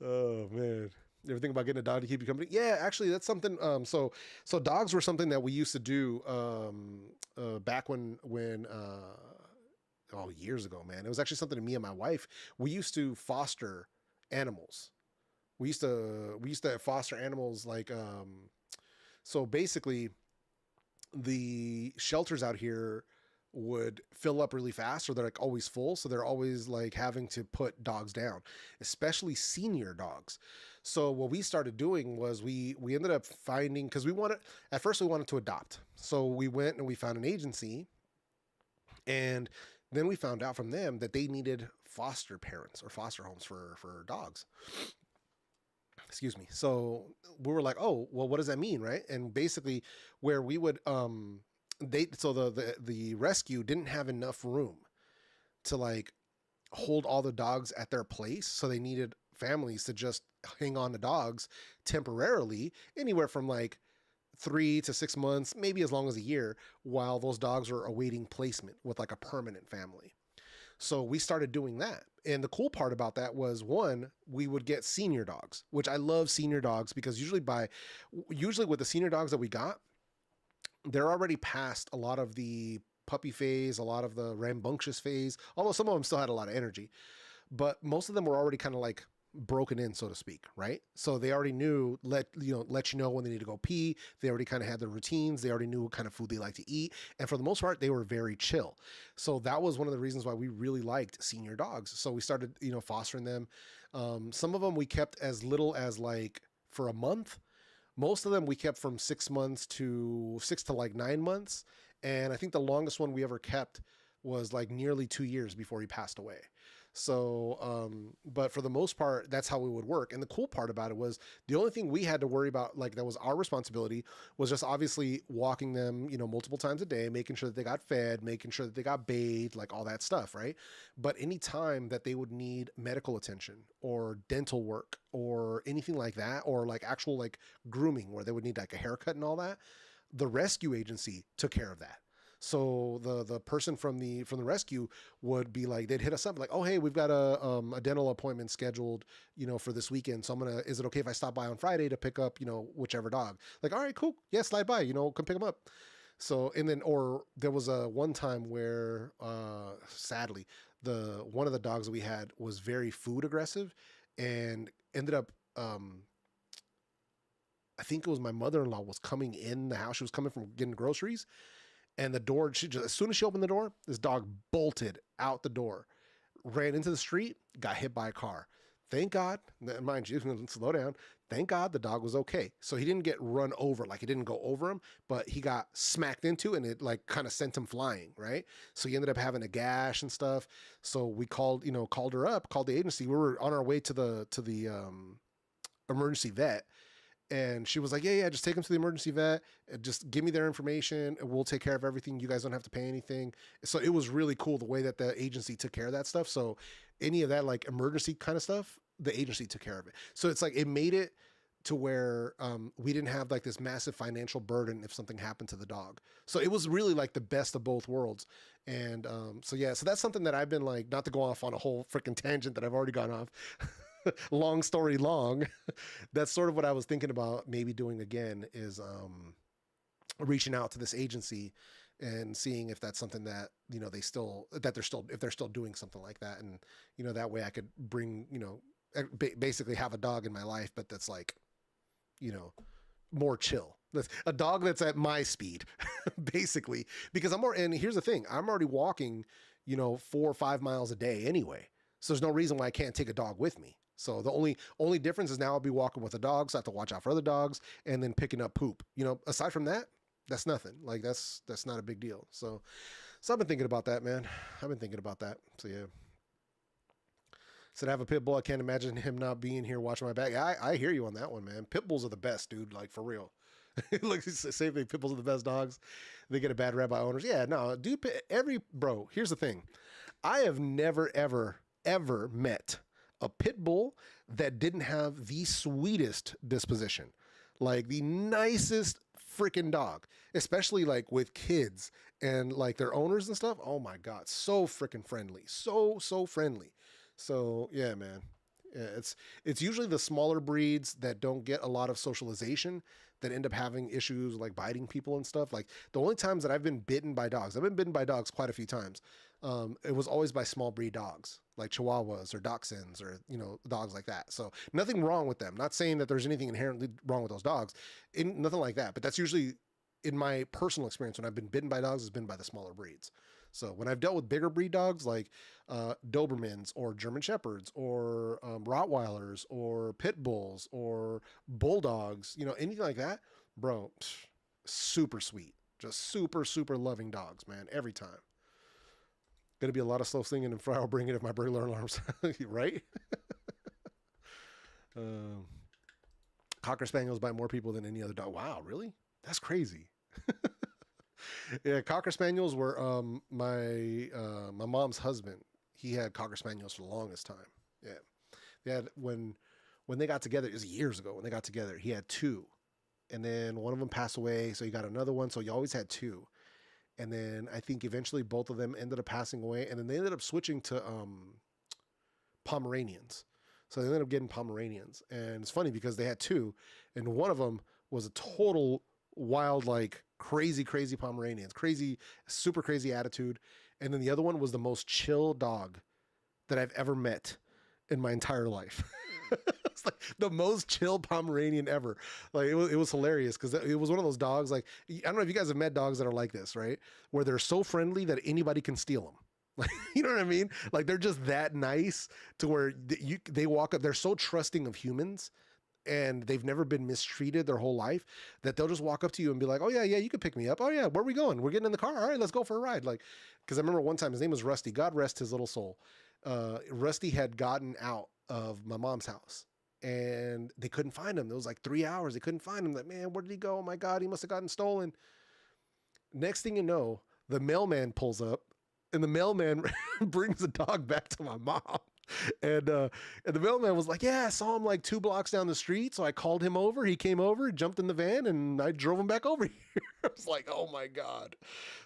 A: Oh man. You ever think about getting a dog to keep you company? Yeah, actually, that's something. So dogs were something that we used to do back when oh, years ago, man. It was actually something that me and my wife, we used to foster animals. We used to foster animals like so basically the shelters out here would fill up really fast, or they're like always full, so they're always like having to put dogs down, especially senior dogs. So what we started doing was we ended up finding, because we wanted to adopt, so we went and we found an agency, and then we found out from them that they needed foster parents or foster homes for dogs. Excuse me. So we were like, oh, well, what does that mean, right? And basically, where we would the rescue didn't have enough room to like hold all the dogs at their place, so they needed families to just hang on to dogs temporarily, anywhere from like 3 to 6 months, maybe as long as a year, while those dogs are awaiting placement with like a permanent family. So we started doing that. And the cool part about that was, one, we would get senior dogs, which I love senior dogs because usually with the senior dogs that we got, they're already past a lot of the puppy phase, a lot of the rambunctious phase, although some of them still had a lot of energy. But most of them were already kind of like broken in, so to speak, right? So they already knew, let you know when they need to go pee. They already kind of had their routines. They already knew what kind of food they like to eat, and for the most part, they were very chill. So that was one of the reasons why we really liked senior dogs. So we started, fostering them. Some of them we kept as little as like for a month. Most of them we kept from 6 months to 6 to like 9 months, and I think the longest one we ever kept was like nearly 2 years before he passed away. So, but for the most part, that's how we would work. And the cool part about it was the only thing we had to worry about, like that was our responsibility, was just obviously walking them, multiple times a day, making sure that they got fed, making sure that they got bathed, like all that stuff, right? But any time that they would need medical attention or dental work or anything like that, or like actual like grooming where they would need like a haircut and all that, the rescue agency took care of that. So the person from the rescue would be like, they'd hit us up like, oh hey, we've got a dental appointment scheduled, for this weekend. So is it okay if I stop by on Friday to pick up, whichever dog? Like, all right, cool, yeah, slide by, come pick them up. So and then or there was a one time where sadly the one of the dogs that we had was very food aggressive and ended up I think it was my mother-in-law was coming in the house. She was coming from getting groceries, and the door, as soon as she opened the door, this dog bolted out the door, ran into the street, got hit by a car. Thank God, mind you, slow down. Thank God the dog was okay. So he didn't get run over, like it didn't go over him, but he got smacked into and it like kind of sent him flying, right? So he ended up having a gash and stuff. So we called her up, called the agency. We were on our way to the emergency vet, and she was like, yeah, just take them to the emergency vet. Just give me their information. And we'll take care of everything. You guys don't have to pay anything. So it was really cool the way that the agency took care of that stuff. So any of that like emergency kind of stuff, the agency took care of it. So it's like, it made it to where we didn't have like this massive financial burden if something happened to the dog. So it was really like the best of both worlds. And so that's something that I've been like, not to go off on a whole freaking tangent that I've already gone off. Long story long, that's sort of what I was thinking about maybe doing again, is reaching out to this agency and seeing if that's something that if they're still doing something like that, and that way I could bring basically have a dog in my life, but that's like more chill. That's a dog that's at my speed, basically, because and here's the thing, I'm already walking 4 or 5 miles a day anyway. So there's no reason why I can't take a dog with me. So the only difference is now I'll be walking with a dog, so I have to watch out for other dogs, and then picking up poop. Aside from that, that's nothing. Like that's not a big deal. So I've been thinking about that, man. I've been thinking about that. So yeah. Said I have a pit bull. I can't imagine him not being here watching my back. I hear you on that one, man. Pit bulls are the best, dude. Like for real. Like same thing. Pit bulls are the best dogs. They get a bad rap by owners. Yeah, no, dude. Bro. Here's the thing. I have never ever met a pit bull that didn't have the sweetest disposition, like the nicest freaking dog, especially like with kids and like their owners and stuff. Oh my God. So freaking friendly. So friendly. So yeah, man. Yeah, it's usually the smaller breeds that don't get a lot of socialization that end up having issues like biting people and stuff. Like the only times that I've been bitten by dogs, I've been bitten by dogs quite a few times. It was always by small breed dogs like Chihuahuas or Dachshunds or, dogs like that. So nothing wrong with them. Not saying that there's anything inherently wrong with those dogs, nothing like that. But that's usually in my personal experience when I've been bitten by dogs, has been by the smaller breeds. So when I've dealt with bigger breed dogs like Dobermans or German Shepherds or Rottweilers or Pit Bulls or Bulldogs, anything like that, bro, super sweet. Just super loving dogs, man, every time. Gonna be a lot of slow singing and I'll bring it if my burglar alarms, right? Cocker Spaniels bite more people than any other dog. Wow, really? That's crazy. Yeah, Cocker Spaniels were my mom's husband. He had Cocker Spaniels for the longest time. Yeah, they had when they got together. It was years ago when they got together. He had two, and then one of them passed away, so he got another one. So he always had two, and then I think eventually both of them ended up passing away, and then they ended up switching to Pomeranians. So they ended up getting Pomeranians, and it's funny because they had two, and one of them was a total wild, like crazy Pomeranians, crazy, super crazy attitude, and then the other one was the most chill dog that I've ever met in my entire life. It's like the most chill Pomeranian ever. Like it was hilarious because it was one of those dogs. Like I don't know if you guys have met dogs that are like this, right? Where they're so friendly that anybody can steal them. Like, you know what I mean? Like they're just that nice to where they walk up. They're so trusting of humans, and they've never been mistreated their whole life that they'll just walk up to you and be like, "Oh yeah, you can pick me up. Oh yeah, where are we going? We're getting in the car. All right, let's go for a ride." Like, because I remember one time his name was Rusty. God rest his little soul. Rusty had gotten out of my mom's house, and they couldn't find him. It was like 3 hours. They couldn't find him. Like, man, where did he go? Oh my God, he must have gotten stolen. Next thing you know, the mailman pulls up, and the mailman brings the dog back to my mom. And the mailman was like, "Yeah, I saw him like 2 blocks down the street, so I called him over. He came over, jumped in the van, and I drove him back over here." I was like, "Oh my God!"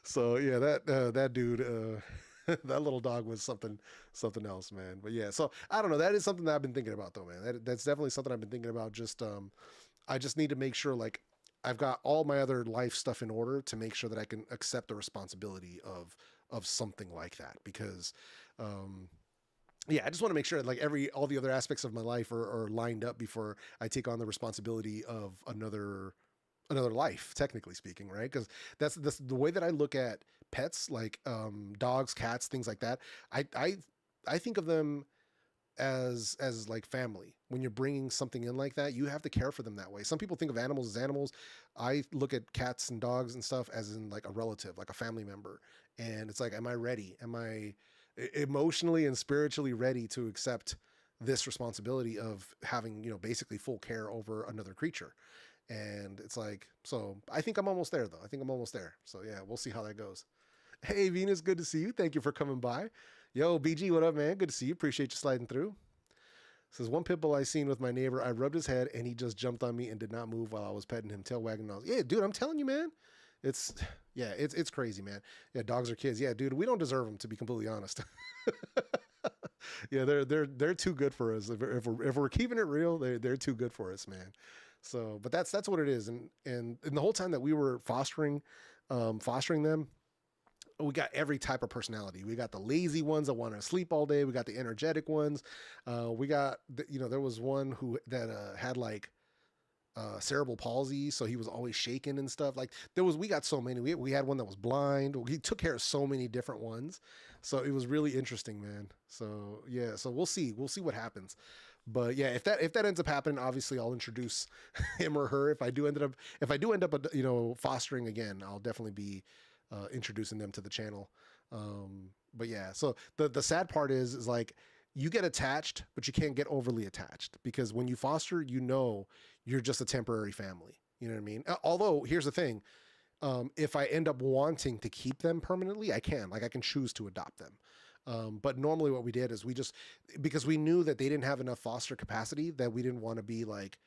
A: So yeah, that dude, that little dog was something else, man. But yeah, so I don't know. That is something that I've been thinking about, though, man. That's definitely something I've been thinking about. Just I just need to make sure like I've got all my other life stuff in order to make sure that I can accept the responsibility of something like that, because yeah, I just want to make sure like all the other aspects of my life are lined up before I take on the responsibility of another life, technically speaking, right? Because that's the way that I look at pets, like dogs, cats, things like that. I think of them as like family. When you're bringing something in like that, you have to care for them that way. Some people think of animals as animals. I look at cats and dogs and stuff as in like a relative, like a family member. And it's like, am I ready? Am I emotionally and spiritually ready to accept this responsibility of having, basically full care over another creature? And it's like, so I think I'm almost there, though. I think I'm almost there. So yeah, we'll see how that goes. Hey, Venus, good to see you. Thank you for coming by. Yo, BG, what up, man? Good to see you. Appreciate you sliding through. Says, one pit bull I seen with my neighbor, I rubbed his head and he just jumped on me and did not move while I was petting him, tail wagging nose. Yeah, dude, I'm telling you, man. It's crazy, man. Yeah, dogs are kids. Yeah, dude, we don't deserve them, to be completely honest. Yeah, they're too good for us. If we're keeping it real, they're too good for us, man. So, but that's what it is. And the whole time that we were fostering them, we got every type of personality. We got the lazy ones that want to sleep all day. We got the energetic ones. We got, there was one that had like cerebral palsy, so he was always shaking and stuff. Like we got so many. We had one that was blind. He took care of so many different ones. So it was really interesting, man. So yeah, so we'll see what happens. But yeah, if that ends up happening, obviously I'll introduce him or her. If I do end up, fostering again, I'll definitely be introducing them to the channel. But yeah, so the sad part is like you get attached, but you can't get overly attached, because when you foster, you're just a temporary family. You know what I mean? Although here's the thing. If I end up wanting to keep them permanently, I can choose to adopt them. But normally what we did is because we knew that they didn't have enough foster capacity, that we didn't want to be like,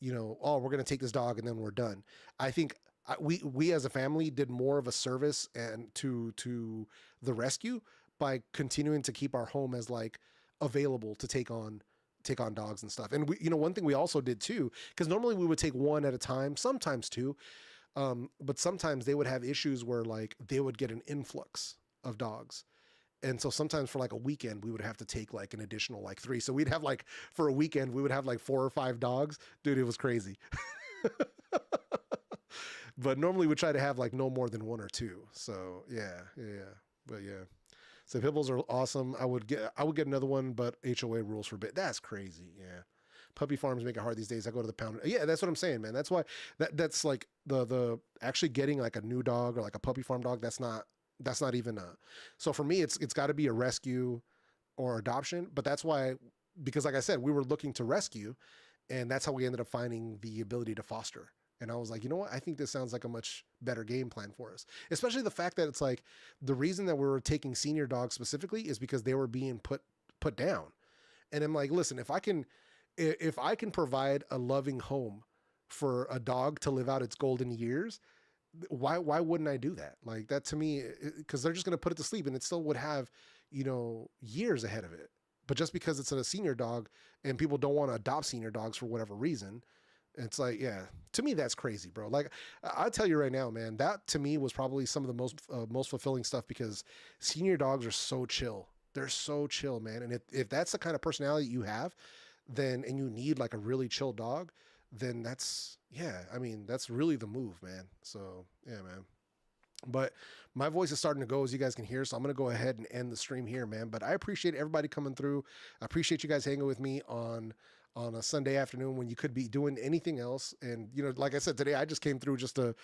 A: oh, we're going to take this dog and then we're done. I think we as a family did more of a service and to the rescue by continuing to keep our home as like available to take on dogs and stuff. And one thing we also did too, because normally we would take one at a time, sometimes two. But sometimes they would have issues where like they would get an influx of dogs. And so sometimes for like a weekend, we would have to take like an additional like 3. So we'd have like, for a weekend, we would have like 4 or 5 dogs. Dude, it was crazy. But normally we try to have like no more than 1 or 2. So yeah. But yeah. So pit bulls are awesome. I would get another one, but HOA rules forbid. That's crazy. Yeah. Puppy farms make it hard these days. I go to the pound. Yeah, that's what I'm saying, man. That's why that's like the actually getting like a new dog or like a puppy farm dog. That's not even so for me, it's got to be a rescue or adoption. But that's why, because like I said, we were looking to rescue, And that's how we ended up finding the ability to foster. And I was like, you know what? I think this sounds like a much better game plan for us. Especially the fact that it's like the reason that we were taking senior dogs specifically is because they were being put down. And I'm like, listen, if I can provide a loving home for a dog to live out its golden years, why wouldn't I do that? Like that to me, because they're just going to put it to sleep and it still would have, years ahead of it. But just because it's a senior dog and people don't want to adopt senior dogs for whatever reason, it's like, yeah, to me, that's crazy, bro. Like I'll tell you right now, man, that to me was probably some of the most fulfilling stuff because senior dogs are so chill. They're so chill, man. And if that's the kind of personality you have, then, and you need like a really chill dog, then that's really the move, man. So yeah, man. But my voice is starting to go, as you guys can hear, so I'm going to go ahead and end the stream here, man. But I appreciate everybody coming through. I appreciate you guys hanging with me on a Sunday afternoon when you could be doing anything else. And, like I said, today I just came through just to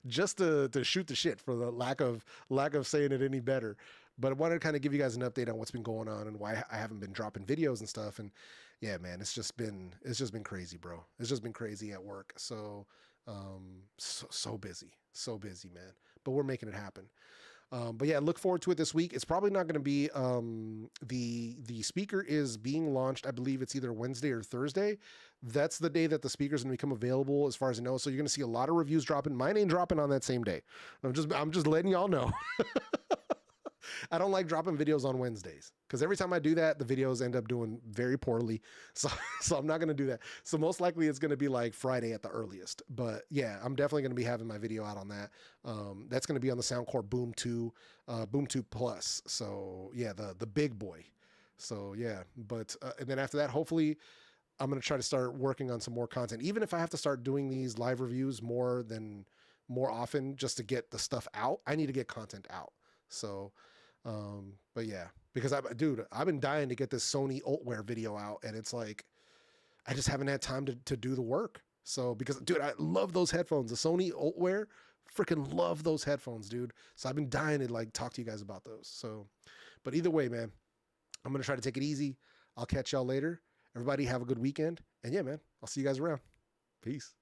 A: shoot the shit, for the lack of saying it any better. But I wanted to kind of give you guys an update on what's been going on and why I haven't been dropping videos and stuff. And yeah, man, it's just been crazy, bro. It's just been crazy at work. So so busy, man. But we're making it happen. But yeah, look forward to it this week. It's probably not going to be, the speaker is being launched. I believe it's either Wednesday or Thursday. That's the day that the speaker is going to become available, as far as I know. So you're going to see a lot of reviews dropping. Mine ain't dropping on that same day. I'm just letting y'all know. I don't like dropping videos on Wednesdays because every time I do that, the videos end up doing very poorly. So I'm not going to do that. So most likely it's going to be like Friday at the earliest. But yeah, I'm definitely going to be having my video out on that. That's going to be on the Soundcore Boom 2 Plus. So yeah, the big boy. So yeah, but and then after that, hopefully I'm going to try to start working on some more content. Even if I have to start doing these live reviews more often just to get the stuff out, I need to get content out. So, but yeah, because I've been dying to get this Sony Ultwear video out, and it's like, I just haven't had time to do the work. So, because dude, I love those headphones, the Sony Ultwear, freaking love those headphones, dude. So I've been dying to like talk to you guys about those. So, but either way, man, I'm going to try to take it easy. I'll catch y'all later. Everybody have a good weekend. And yeah, man, I'll see you guys around. Peace.